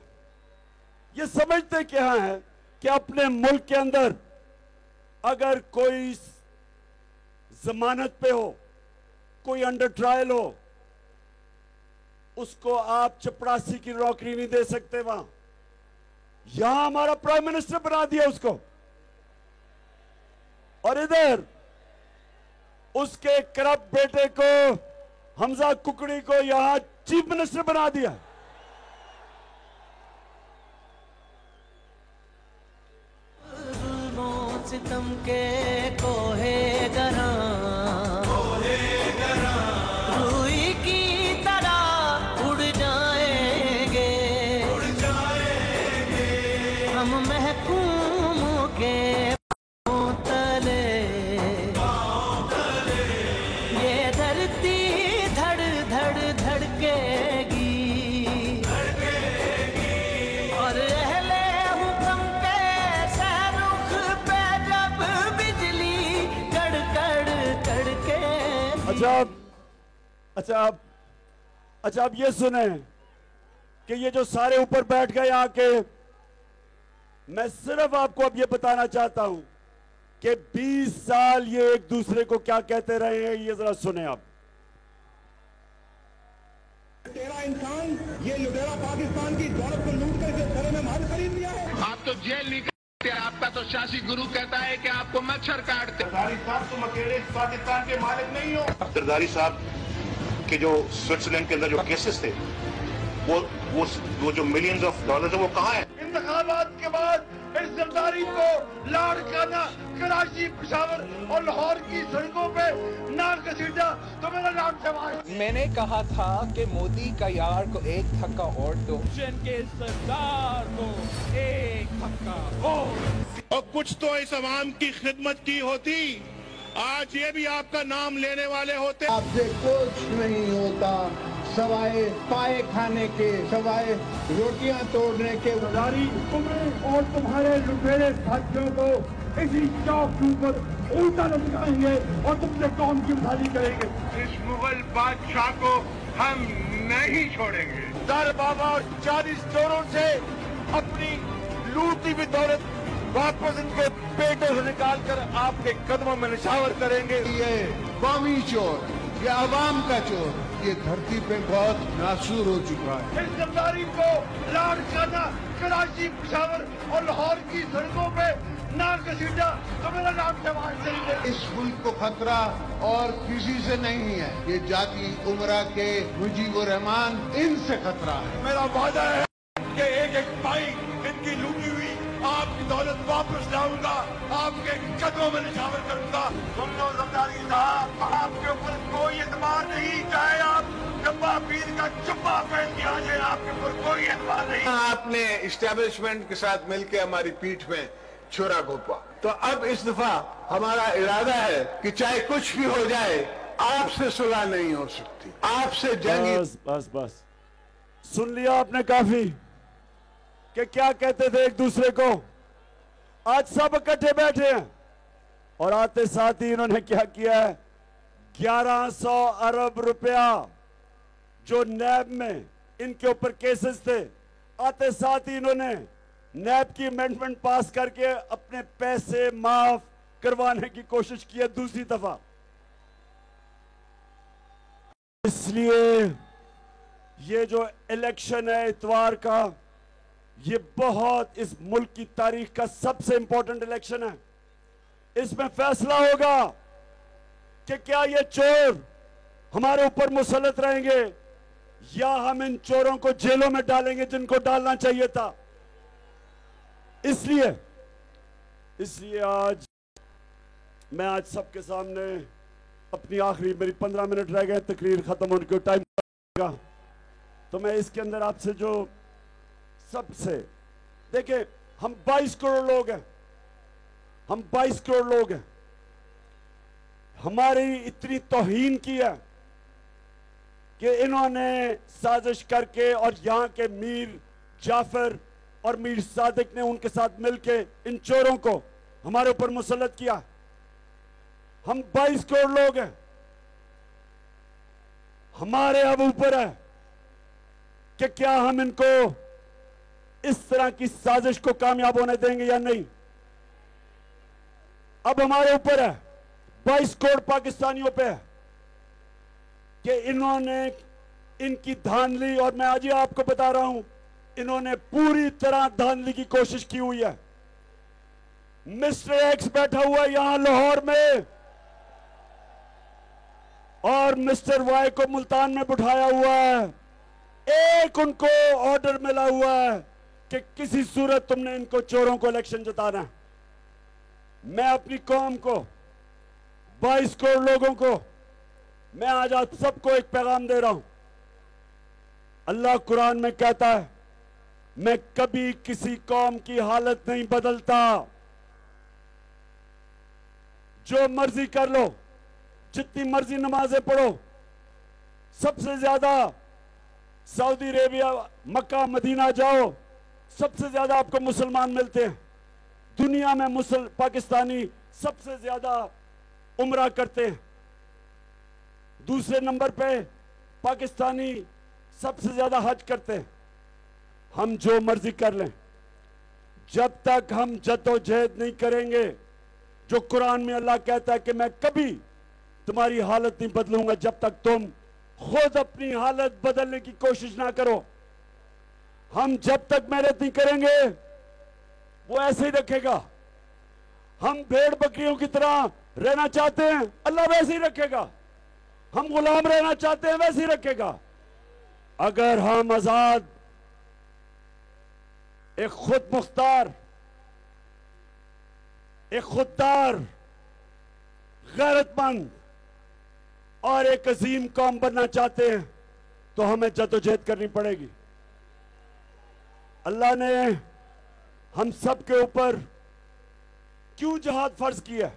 ये समझते क्या है कि अपने मुल्क के अंदर अगर कोई जमानत पे हो, कोई अंडर ट्रायल हो, उसको आप चपरासी की नौकरी नहीं दे सकते। वहां यहां हमारा प्राइम मिनिस्टर बना दिया उसको, और इधर उसके करप्ट बेटे को, हमजा कुकड़ी को, यहां चीफ मिनिस्टर बना दिया। सितम के कोहे गरा रूई की तरह उड़ जाएंगे हम महकूम के तले। ये धरती धड़ धड़ धड़केगी और अहले हुक्म के सहरुख पे जब बिजली कड़कड़ कड़के। अच्छा अब ये सुने कि ये जो सारे ऊपर बैठ गए आके, मैं सिर्फ आपको अब ये बताना चाहता हूं कि 20 साल ये एक दूसरे को क्या कहते रहे हैं, ये जरा सुने आप। तेरा इंसान ये लुटेरा पाकिस्तान की दौलत को लूट कर इस घरों में माल खरीद लिया है। आप तो जेल निकलते, आपका तो शासी गुरु कहता है कि आपको मच्छर काटते। सरदारी साहब, तुम अकेले इस पाकिस्तान के मालिक नहीं हो। सरदारी साहब, कि जो स्विट्जरलैंड के अंदर जो केसेस थे वो जो मिलियंस ऑफ डॉलर्स है वो कहाँ है? इंतखाबात के बाद इस जरदारी को लाड़काना, कराची, पेशावर और लाहौर की सड़कों पे नाक घसीटा तो मेरा नाम शहबाज। मैंने कहा था कि मोदी का यार को एक धक्का और दो, के सरदार को एक धक्का और कुछ तो इस अवाम की खिदमत की होती, आज ये भी आपका नाम लेने वाले होते। आपसे कुछ नहीं होता सवाए पाए खाने के, सवाए रोटियां तोड़ने के। तुम्हें और तुम्हारे लुटेरे साथियों को इसी चौक के ऊपर उल्टा लटकाएंगे और तुमसे कौम की उधारी करेंगे। इस मुगल बादशाह को हम नहीं छोड़ेंगे। दर बाबा और 40 चोरों से अपनी लूटी हुई दौलत वापस इनके पेटों से निकाल कर आपके कदमों में निछावर करेंगे। ये कौमी चोर, ये अवाम का चोर, ये धरती पे बहुत नासूर हो चुका है। इस जरदारी को लाड़काना, कराची, पेशावर और लाहौर की सड़कों पे नाक घसीटा तो मेरा नाम शहबाज शरीफ है। इस मुल्क को खतरा और किसी से नहीं है, ये जाती उमरा के मुजीबुर रहमान, इनसे खतरा है। मेरा वादा है कि एक एक पाई इनकी लूटी हुई आपकी दौलत वापस लाऊंगा, आपके कदमों में निछावर करूंगा। तुम लोग जरदारी साहब, आपके ऊपर कोई एतबार नहीं, चाहे आप जब्बा पीर का जुब्बा पहन के आ जाए, आपके ऊपर कोई एतबार नहीं। आपने इस्टेब्लिशमेंट के साथ मिलकर हमारी पीठ में छुरा घोंपा, तो अब इस दफा हमारा इरादा है कि चाहे कुछ भी हो जाए, आपसे सुलह नहीं हो सकती, आपसे जंग। बस बस बस, सुन लिया आपने काफी कि क्या कहते थे एक दूसरे को। आज सब इकट्ठे बैठे हैं और आते साथ ही इन्होंने क्या किया है, 1100 अरब रुपया जो नैब में इनके ऊपर केसेस थे, आते साथ ही इन्होंने नैब की अमेंडमेंट पास करके अपने पैसे माफ करवाने की कोशिश की है दूसरी दफा। इसलिए ये जो इलेक्शन है इतवार का, ये बहुत इस मुल्क की तारीख का सबसे इंपॉर्टेंट इलेक्शन है। इसमें फैसला होगा कि क्या ये चोर हमारे ऊपर मुसल्लत रहेंगे या हम इन चोरों को जेलों में डालेंगे जिनको डालना चाहिए था। इसलिए आज मैं सबके सामने अपनी आखिरी, मेरी 15 मिनट रह गए तकरीर खत्म होने को, टाइम का, तो मैं इसके अंदर आपसे जो सबसे देखिए, हम 22 करोड़ लोग हैं, हम 22 करोड़ लोग हैं, हमारी इतनी तौहीन की है कि इन्होंने साजिश करके और यहां के मीर जाफर और मीर सादिक ने उनके साथ मिलके इन चोरों को हमारे ऊपर मुसल्लत किया। हम 22 करोड़ लोग हैं, हमारे अब ऊपर है कि क्या हम इनको इस तरह की साजिश को कामयाब होने देंगे या नहीं। अब हमारे ऊपर है, 22 करोड़ पाकिस्तानियों पे है कि इन्होंने इनकी धांधली, और मैं आज ही आपको बता रहा हूं, इन्होंने पूरी तरह धांधली की कोशिश की हुई है। मिस्टर एक्स बैठा हुआ है यहां लाहौर में और मिस्टर वाई को मुल्तान में बिठाया हुआ है। एक उनको ऑर्डर मिला हुआ है कि किसी सूरत तुमने इनको चोरों को इलेक्शन जिताना है। मैं अपनी कौम को, 22 करोड़ लोगों को, मैं आज आप सबको एक पैगाम दे रहा हूं। अल्लाह कुरान में कहता है, मैं कभी किसी कौम की हालत नहीं बदलता। जो मर्जी कर लो, जितनी मर्जी नमाजें पढ़ो, सबसे ज्यादा सऊदी अरेबिया, मक्का, मदीना जाओ, सबसे ज्यादा आपको मुसलमान मिलते हैं। दुनिया में पाकिस्तानी सबसे ज्यादा उम्रा करते हैं। दूसरे नंबर पे पाकिस्तानी सबसे ज्यादा हज करते हैं। हम जो मर्जी कर लें, जब तक हम जद्दोजहद नहीं करेंगे, जो कुरान में अल्लाह कहता है कि मैं कभी तुम्हारी हालत नहीं बदलूंगा, जब तक तुम खुद अपनी हालत बदलने की कोशिश ना करो। हम जब तक मेहनत नहीं करेंगे, वो ऐसे ही रखेगा। हम भेड़ बकरियों की तरह रहना चाहते हैं, अल्लाह वैसे ही रखेगा। हम गुलाम रहना चाहते हैं वैसे ही रखेगा। अगर हम आजाद, एक खुद मुख्तार, एक खुददार, गैरतमंद और एक अजीम कौम बनना चाहते हैं तो हमें जद्दोजहद करनी पड़ेगी। अल्लाह ने हम सब के ऊपर क्यों जिहाद फर्ज किया?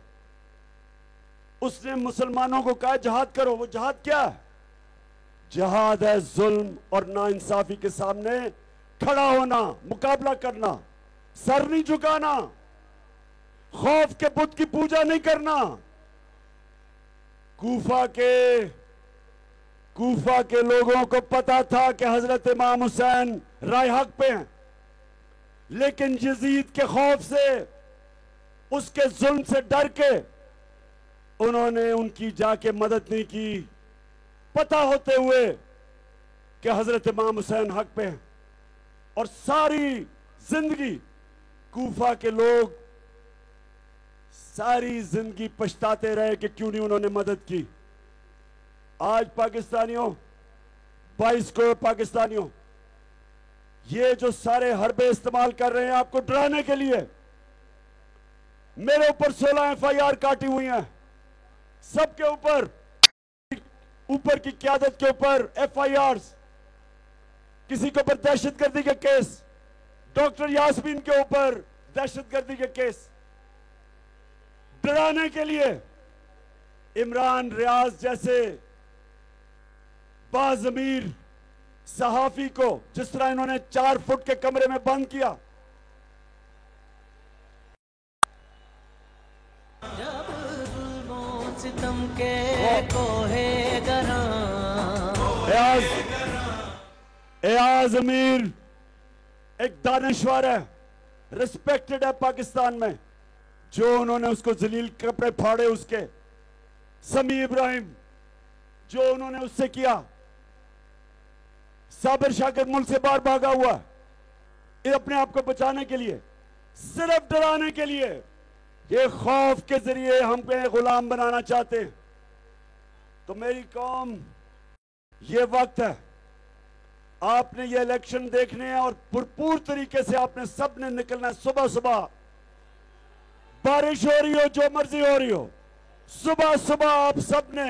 उसने मुसलमानों को कहा जिहाद करो। वो जिहाद क्या है? जिहाद है जुल्म और नाइंसाफी के सामने खड़ा होना, मुकाबला करना, सर नहीं झुकाना, खौफ के बुत की पूजा नहीं करना। कूफा के लोगों को पता था कि हजरत इमाम हुसैन राय हक पे हैं, लेकिन यजीद के खौफ से, उसके जुल्म से डर के उन्होंने उनकी जाके मदद नहीं की, पता होते हुए कि हजरत इमाम हुसैन हक पे हैं। और सारी जिंदगी कूफा के लोग सारी जिंदगी पछताते रहे कि क्यों नहीं उन्होंने मदद की। आज पाकिस्तानियों, 22 करोड़ पाकिस्तानियों, ये जो सारे हरबे इस्तेमाल कर रहे हैं आपको डराने के लिए, मेरे ऊपर 16 FIR काटी हुई हैं, सबके ऊपर की क्यादत के ऊपर FIRs, किसी के ऊपर दहशतगर्दी के केस, डॉक्टर यास्मीन के ऊपर दहशतगर्दी के केस, डराने के लिए इमरान रियाज जैसे बाज़मीर सहाफी को जिस तरह इन्होंने 4 फुट के कमरे में बंद किया। जब जुल्मों सितम के कोहे एयाज अमीर एक दानिश्वर है, रिस्पेक्टेड है पाकिस्तान में। जो उन्होंने उसको जलील कपड़े फाड़े उसके, समी इब्राहिम जो उन्होंने उससे किया, साबिर शाकिर मुल्क से बाहर भागा हुआ ये अपने आप को बचाने के लिए, सिर्फ डराने के लिए, ये खौफ के जरिए हम पे गुलाम बनाना चाहते हैं। तो मेरी कौम, ये वक्त है, आपने ये इलेक्शन देखने हैं और भरपूर तरीके से आपने सबने निकलना है। सुबह सुबह बारिश हो रही हो, जो मर्जी हो रही हो, सुबह सुबह आप सबने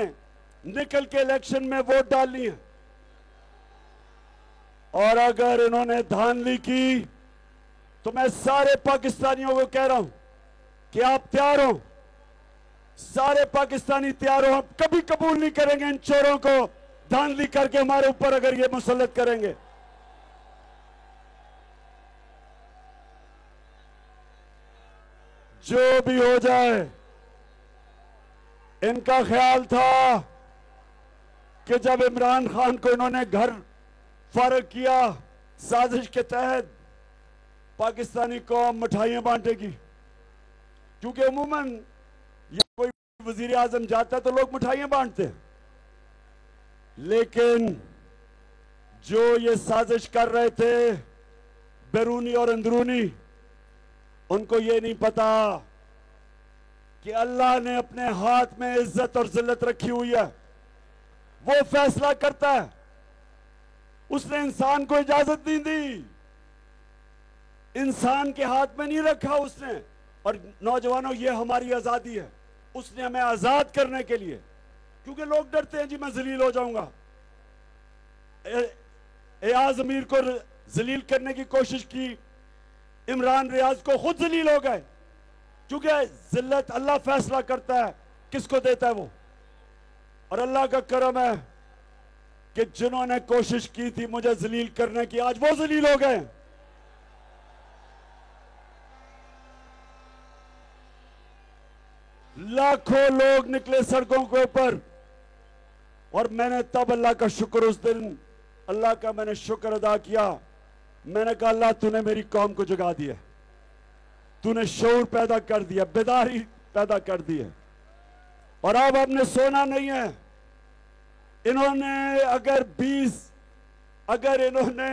निकल के इलेक्शन में वोट डालनी है। और अगर इन्होंने धांधली की तो मैं सारे पाकिस्तानियों को कह रहा हूं कि आप तैयार हो, सारे पाकिस्तानी तैयार हो। हम कभी कबूल नहीं करेंगे इन चोरों को धांधली करके हमारे ऊपर अगर ये मुसल्लत करेंगे। जो भी हो जाए, इनका ख्याल था कि जब इमरान खान को इन्होंने घर फारग किया साजिश के तहत, पाकिस्तानी कौम मिठाइयां बांटेगी, क्योंकि अमूमन ये कोई वजीर आजम जाता है तो लोग मिठाइयां बांटते हैं। लेकिन जो ये साजिश कर रहे थे बैरूनी और अंदरूनी, उनको ये नहीं पता कि अल्लाह ने अपने हाथ में इज्जत और जिल्लत रखी हुई है। वो फैसला करता है, उसने इंसान को इजाजत नहीं दी, इंसान के हाथ में नहीं रखा उसने। और नौजवानों, ये हमारी आजादी है, उसने हमें आजाद करने के लिए, क्योंकि लोग डरते हैं जी मैं जलील हो जाऊंगा। एयाज अमीर को जलील करने की कोशिश की, इमरान रियाज को खुद जलील हो गए, क्योंकि जिल्लत अल्लाह फैसला करता है किसको देता है वो। और अल्लाह का करम है कि जिन्होंने कोशिश की थी मुझे जलील करने की, आज वो जलील हो गए। लाखों लोग निकले सड़कों के ऊपर, और मैंने तब अल्लाह का शुक्र, उस दिन अल्लाह का मैंने शुक्र अदा किया। मैंने कहा अल्लाह तूने मेरी कौम को जगा दिया, तूने शऊर पैदा कर दिया, बेदारी पैदा कर दी है। और अब हमने सोना नहीं है। इन्होंने अगर इन्होंने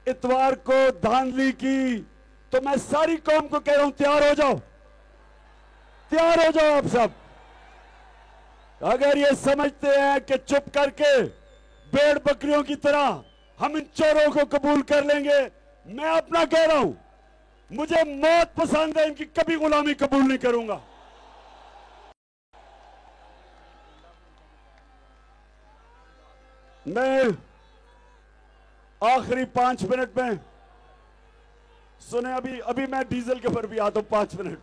इतवार को धांधली की तो मैं सारी कौम को कह रहा हूं तैयार हो जाओ, तैयार हो जाओ आप सब। अगर ये समझते हैं कि चुप करके भेड़ बकरियों की तरह हम इन चोरों को कबूल कर लेंगे, मैं अपना कह रहा हूं, मुझे मौत पसंद है, इनकी कभी गुलामी कबूल नहीं करूंगा। मैं आखिरी 5 मिनट में सुने, अभी मैं डीजल के ऊपर भी आता हूं 5 मिनट।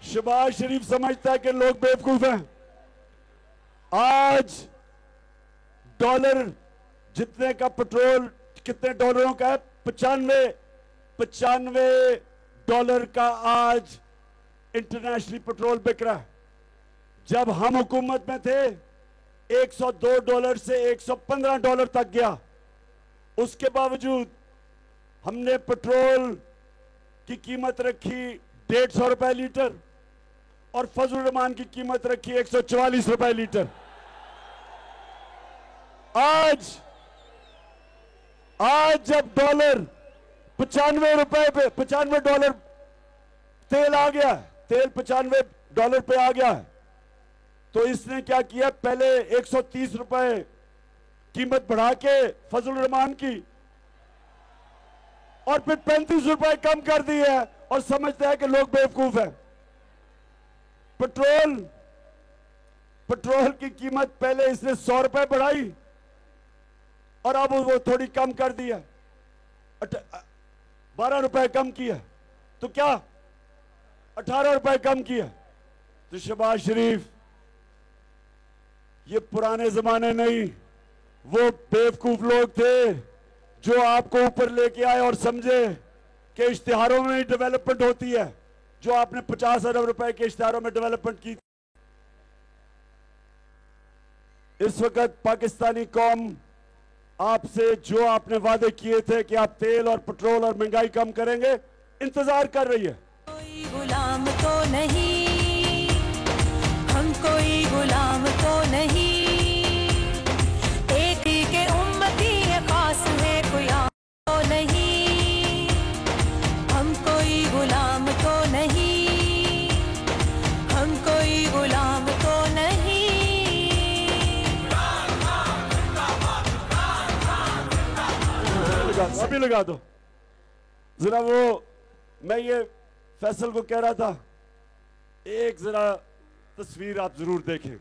शहबाज शरीफ समझता है कि लोग बेवकूफ हैं। आज डॉलर जितने का पेट्रोल कितने डॉलरों का है? 95 डॉलर का आज इंटरनेशनल पेट्रोल बिक रहा है। जब हम हुकूमत में थे 102 डॉलर से 115 डॉलर तक गया। उसके बावजूद हमने पेट्रोल की कीमत रखी 150 रुपए लीटर और फजल रहमान की कीमत रखी 144 रुपए लीटर। आज जब डॉलर 95 रुपए पे 95 डॉलर तेल आ गया, तेल 95 डॉलर पे आ गया है, तो इसने क्या किया, पहले 130 रुपए कीमत बढ़ा के फजल रहमान की और फिर 35 रुपए कम कर दी है और समझता है कि लोग बेवकूफ हैं। पेट्रोल की कीमत पहले इसने 100 रुपए बढ़ाई और अब वो थोड़ी कम कर दी है, 12 रुपए कम किया, तो क्या 18 रुपए कम किया। तो शहबाज शरीफ, ये पुराने जमाने नहीं, वो बेवकूफ लोग थे जो आपको ऊपर लेके आए और समझे कि इश्तिहारों में डेवलपमेंट होती है, जो आपने 50 अरब रुपए के इश्तिहारों में डेवलपमेंट की। इस वक्त पाकिस्तानी कौम आपसे जो आपने वादे किए थे कि आप तेल और पेट्रोल और महंगाई कम करेंगे, इंतजार कर रही है। कोई गुलाम तो नहीं, हम कोई गुलाम तो नहीं, एक ही के उम्मती है, खास है, कोई आम तो नहीं, हम कोई गुलाम तो नहीं, हम कोई गुलाम तो नहीं। अभी लगा दो जरा। वो मैं ये फैसल को कह रहा था, एक जरा तस्वीर आप जरूर देखें।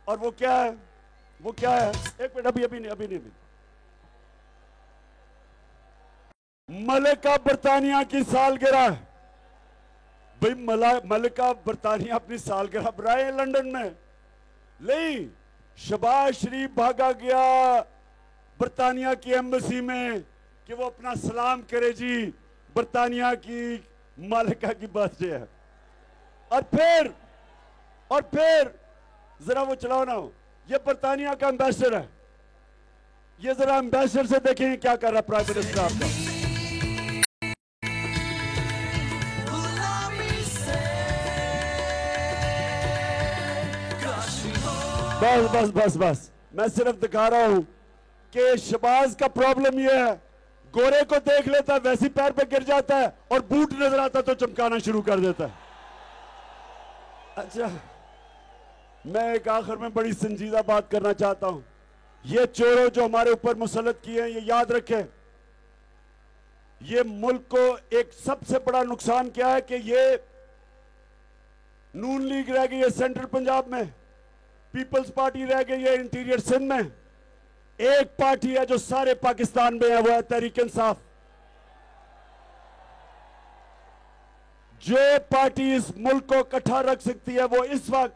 और वो क्या है, वो क्या है, एक मिनट, अभी नहीं। मलिका बरतानिया की सालगिरह है भाई। मलिका बरतानिया अपनी सालगिरह बनाए लंदन में, नहीं, शहबाज शरीफ भागा गया बरतानिया की एम्बेसी में कि वो अपना सलाम करे जी, बरतानिया की मालिका की बर्थडे है। और फिर जरा वो चलाओ ना, ये बरतानिया का एम्बेसडर है, ये जरा एम्बेसडर से देखेंगे क्या कर रहा है प्राइम मिनिस्टर आपका। बस मैं सिर्फ दिखा रहा हूं कि शहबाज का प्रॉब्लम यह है, गोरे को देख लेता है वैसी पैर पे गिर जाता है और बूट नजर आता तो चमकाना शुरू कर देता है। अच्छा, मैं एक आखिर में बड़ी संजीदा बात करना चाहता हूं। ये चोरों जो हमारे ऊपर मुसल्लत किए हैं, ये याद रखें, ये मुल्क को एक सबसे बड़ा नुकसान क्या है कि ये नून लीग रह गई है सेंट्रल पंजाब में, पीपल्स पार्टी रह गई है इंटीरियर सिंध में, एक पार्टी है जो सारे पाकिस्तान में है, वो है तहरीक इंसाफ। जो पार्टी इस मुल्क को इकट्ठा रख सकती है वो इस वक्त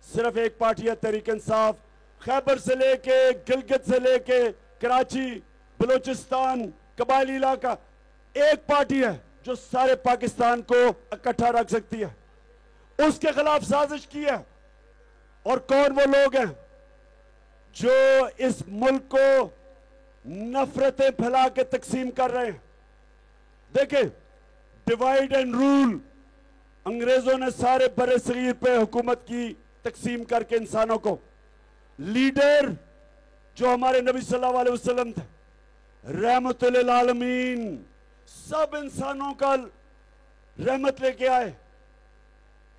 सिर्फ एक पार्टी है, तहरीक इंसाफ। खैबर से लेके, गिलगित से लेके, कराची, बलूचिस्तान, कबायली इलाका, एक पार्टी है जो सारे पाकिस्तान को इकट्ठा रख सकती है। उसके खिलाफ साजिश की है। और कौन वो लोग हैं जो इस मुल्क को नफरतें फैला के तकसीम कर रहे हैं। देखें, डिवाइड एंड रूल अंग्रेजों ने सारे बड़े सगीर पे हुकूमत की तकसीम करके इंसानों को, लीडर जो हमारे नबी सल्लल्लाहु अलैहि वसल्लम थे, रहमतुल लिल आलमीन, सब इंसानों का रहमत लेके आए,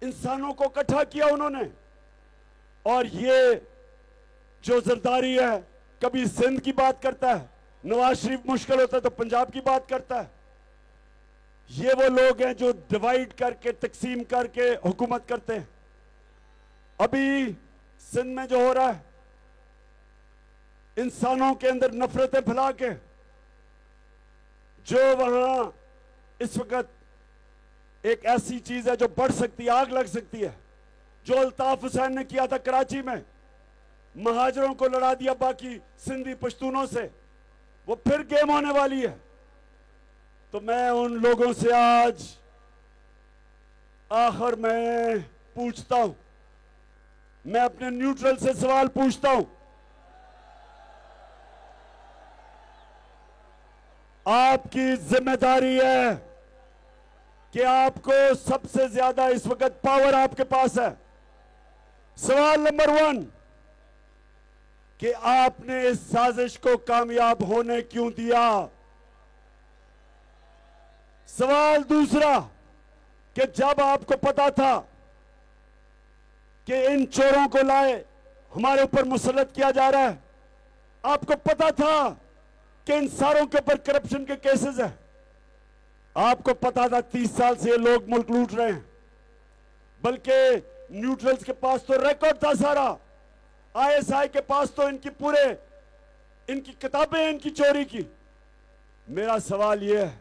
इंसानों को इकट्ठा किया उन्होंने। और ये जो जरदारी है, कभी सिंध की बात करता है, नवाज शरीफ मुश्किल होता है तो पंजाब की बात करता है। ये वो लोग हैं जो डिवाइड करके, तकसीम करके हुकूमत करते हैं। अभी सिंध में जो हो रहा है, इंसानों के अंदर नफरतें फैला के, जो वहां इस वक्त एक ऐसी चीज है जो बढ़ सकती है, आग लग सकती है, जो अल्ताफ हुसैन ने किया था कराची में, महाजरों को लड़ा दिया बाकी सिंधी पश्तूनों से, वो फिर गेम होने वाली है। तो मैं उन लोगों से आज आखिर में पूछता हूं, मैं अपने न्यूट्रल से सवाल पूछता हूं, आपकी जिम्मेदारी है कि आपको सबसे ज्यादा इस वक्त पावर आपके पास है। सवाल नंबर 1 कि आपने इस साजिश को कामयाब होने क्यों दिया। सवाल दूसरा कि जब आपको पता था कि इन चोरों को लाए हमारे ऊपर मुसल्लत किया जा रहा है, आपको पता था कि इन सारों के ऊपर करप्शन के केसेस हैं, आपको पता था 30 साल से ये लोग मुल्क लूट रहे हैं, बल्कि न्यूट्रल्स के पास तो रिकॉर्ड था सारा, आईएसआई के पास तो इनकी किताबें इनकी चोरी की। मेरा सवाल यह है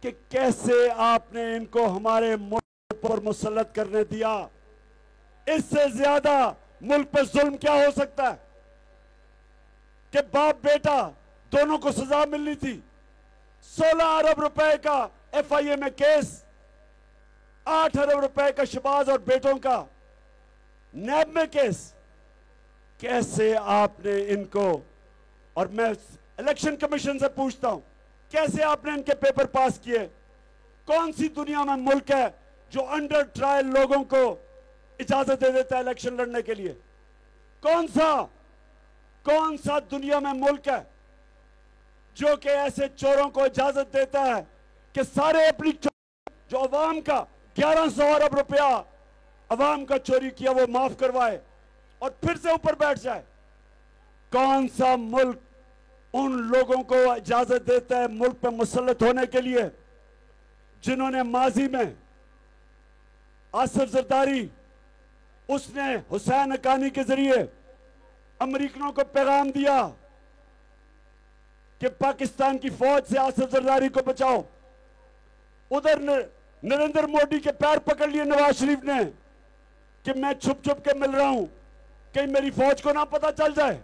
कि कैसे आपने इनको हमारे मुल्क पर मुसल्लत करने दिया। इससे ज्यादा मुल्क पर जुल्म क्या हो सकता है कि बाप बेटा दोनों को सजा मिलनी थी। 16 अरब रुपए का एफआईए में केस, 8 अरब रुपए का शहबाज और बेटों का नैब में केस। कैसे आपने इनको, और मैं इलेक्शन कमीशन से पूछता हूं, कैसे आपने इनके पेपर पास किए? कौन सी दुनिया में मुल्क है जो अंडर ट्रायल लोगों को इजाजत दे देता है इलेक्शन लड़ने के लिए? कौन सा दुनिया में मुल्क है जो कि ऐसे चोरों को इजाजत देता है कि सारे अपनी जो अवाम का 1100 अरब रुपया अवाम का चोरी किया वो माफ करवाए और फिर से ऊपर बैठ जाए? कौन सा मुल्क उन लोगों को इजाजत देता है मुल्क पे मुसल्लत होने के लिए जिन्होंने माजी में आसिफ जरदारी, उसने हुसैन हक्कानी के जरिए अमेरिकनों को पैगाम दिया कि पाकिस्तान की फौज से आसिफ जरदारी को बचाओ। उधर नरेंद्र मोदी के पैर पकड़ लिए नवाज शरीफ ने कि मैं छुप छुप के मिल रहा हूं, कहीं मेरी फौज को ना पता चल जाए।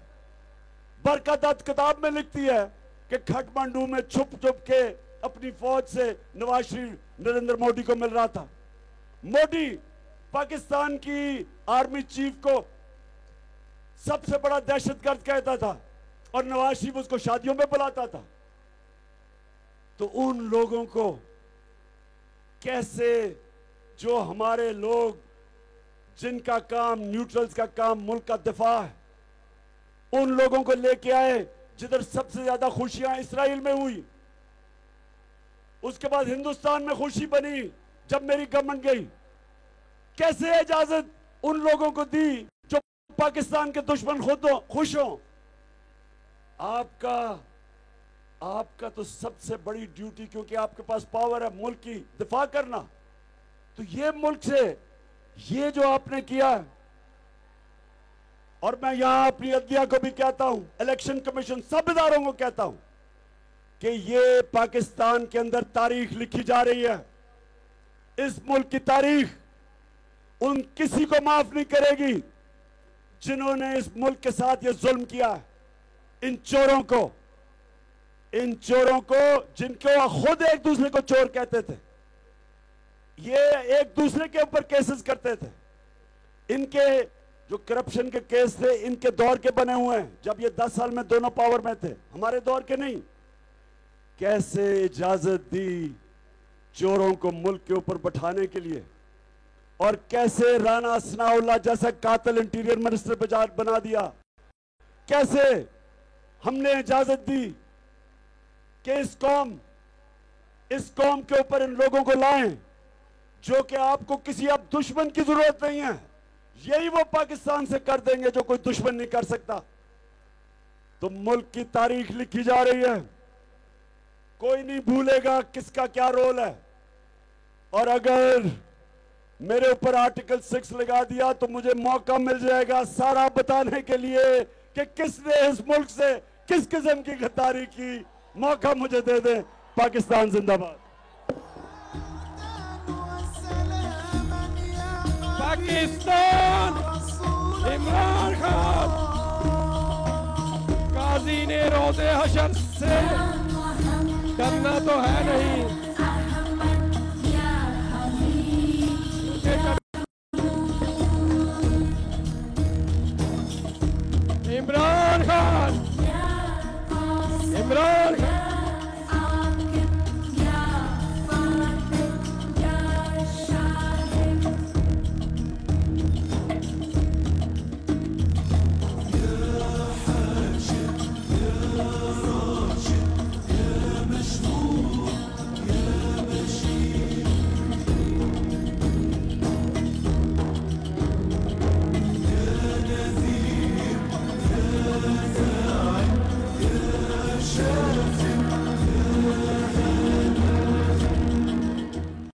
बरकत किताब में लिखती है कि काठमांडू में छुप छुप के अपनी फौज से नवाज शरीफ नरेंद्र मोदी को मिल रहा था। मोदी पाकिस्तान की आर्मी चीफ को सबसे बड़ा दहशतगर्द कहता था और नवाज शरीफ उसको शादियों में बुलाता था। तो उन लोगों को कैसे, जो हमारे लोग जिनका काम, न्यूट्रल्स का काम मुल्क का दिफा है, उन लोगों को लेके आए जिधर सबसे ज्यादा खुशियां इसराइल में हुई, उसके बाद हिंदुस्तान में खुशी बनी जब मेरी गवर्नमेंट गई। कैसे इजाजत उन लोगों को दी जो पाकिस्तान के दुश्मन खुद खुश हों? आपका तो सबसे बड़ी ड्यूटी, क्योंकि आपके पास पावर है मुल्क की दिफा करना, तो ये मुल्क से ये जो आपने किया है, और मैं यहां अपनी अदलिया को भी कहता हूं, इलेक्शन कमीशन, सब इदारों को कहता हूं कि ये पाकिस्तान के अंदर तारीख लिखी जा रही है। इस मुल्क की तारीख उन किसी को माफ नहीं करेगी जिन्होंने इस मुल्क के साथ ये जुल्म किया है। इन चोरों को जिनको खुद एक दूसरे को चोर कहते थे, ये एक दूसरे के ऊपर केसेस करते थे। इनके जो करप्शन के केस थे इनके दौर के बने हुए हैं, जब ये 10 साल में दोनों पावर में थे, हमारे दौर के नहीं। कैसे इजाजत दी चोरों को मुल्क के ऊपर बैठाने के लिए, और कैसे राना सनाउल्लाह जैसा कातिल इंटीरियर मिनिस्टर बना दिया। कैसे हमने इजाजत दी कि इस कौम के ऊपर इन लोगों को लाएं जो कि आपको किसी अब दुश्मन की जरूरत नहीं है, यही वो पाकिस्तान से कर देंगे जो कोई दुश्मन नहीं कर सकता। तो मुल्क की तारीख लिखी जा रही है, कोई नहीं भूलेगा किसका क्या रोल है। और अगर मेरे ऊपर आर्टिकल 6 लगा दिया तो मुझे मौका मिल जाएगा सारा बताने के लिए कि किसने इस मुल्क से किस किस्म की गद्दारी की। मौका मुझे दे दें। पाकिस्तान जिंदाबाद। पाकिस्तान इमरान खान काजी ने रोज़े हशर से डरना तो है नहीं। इमरान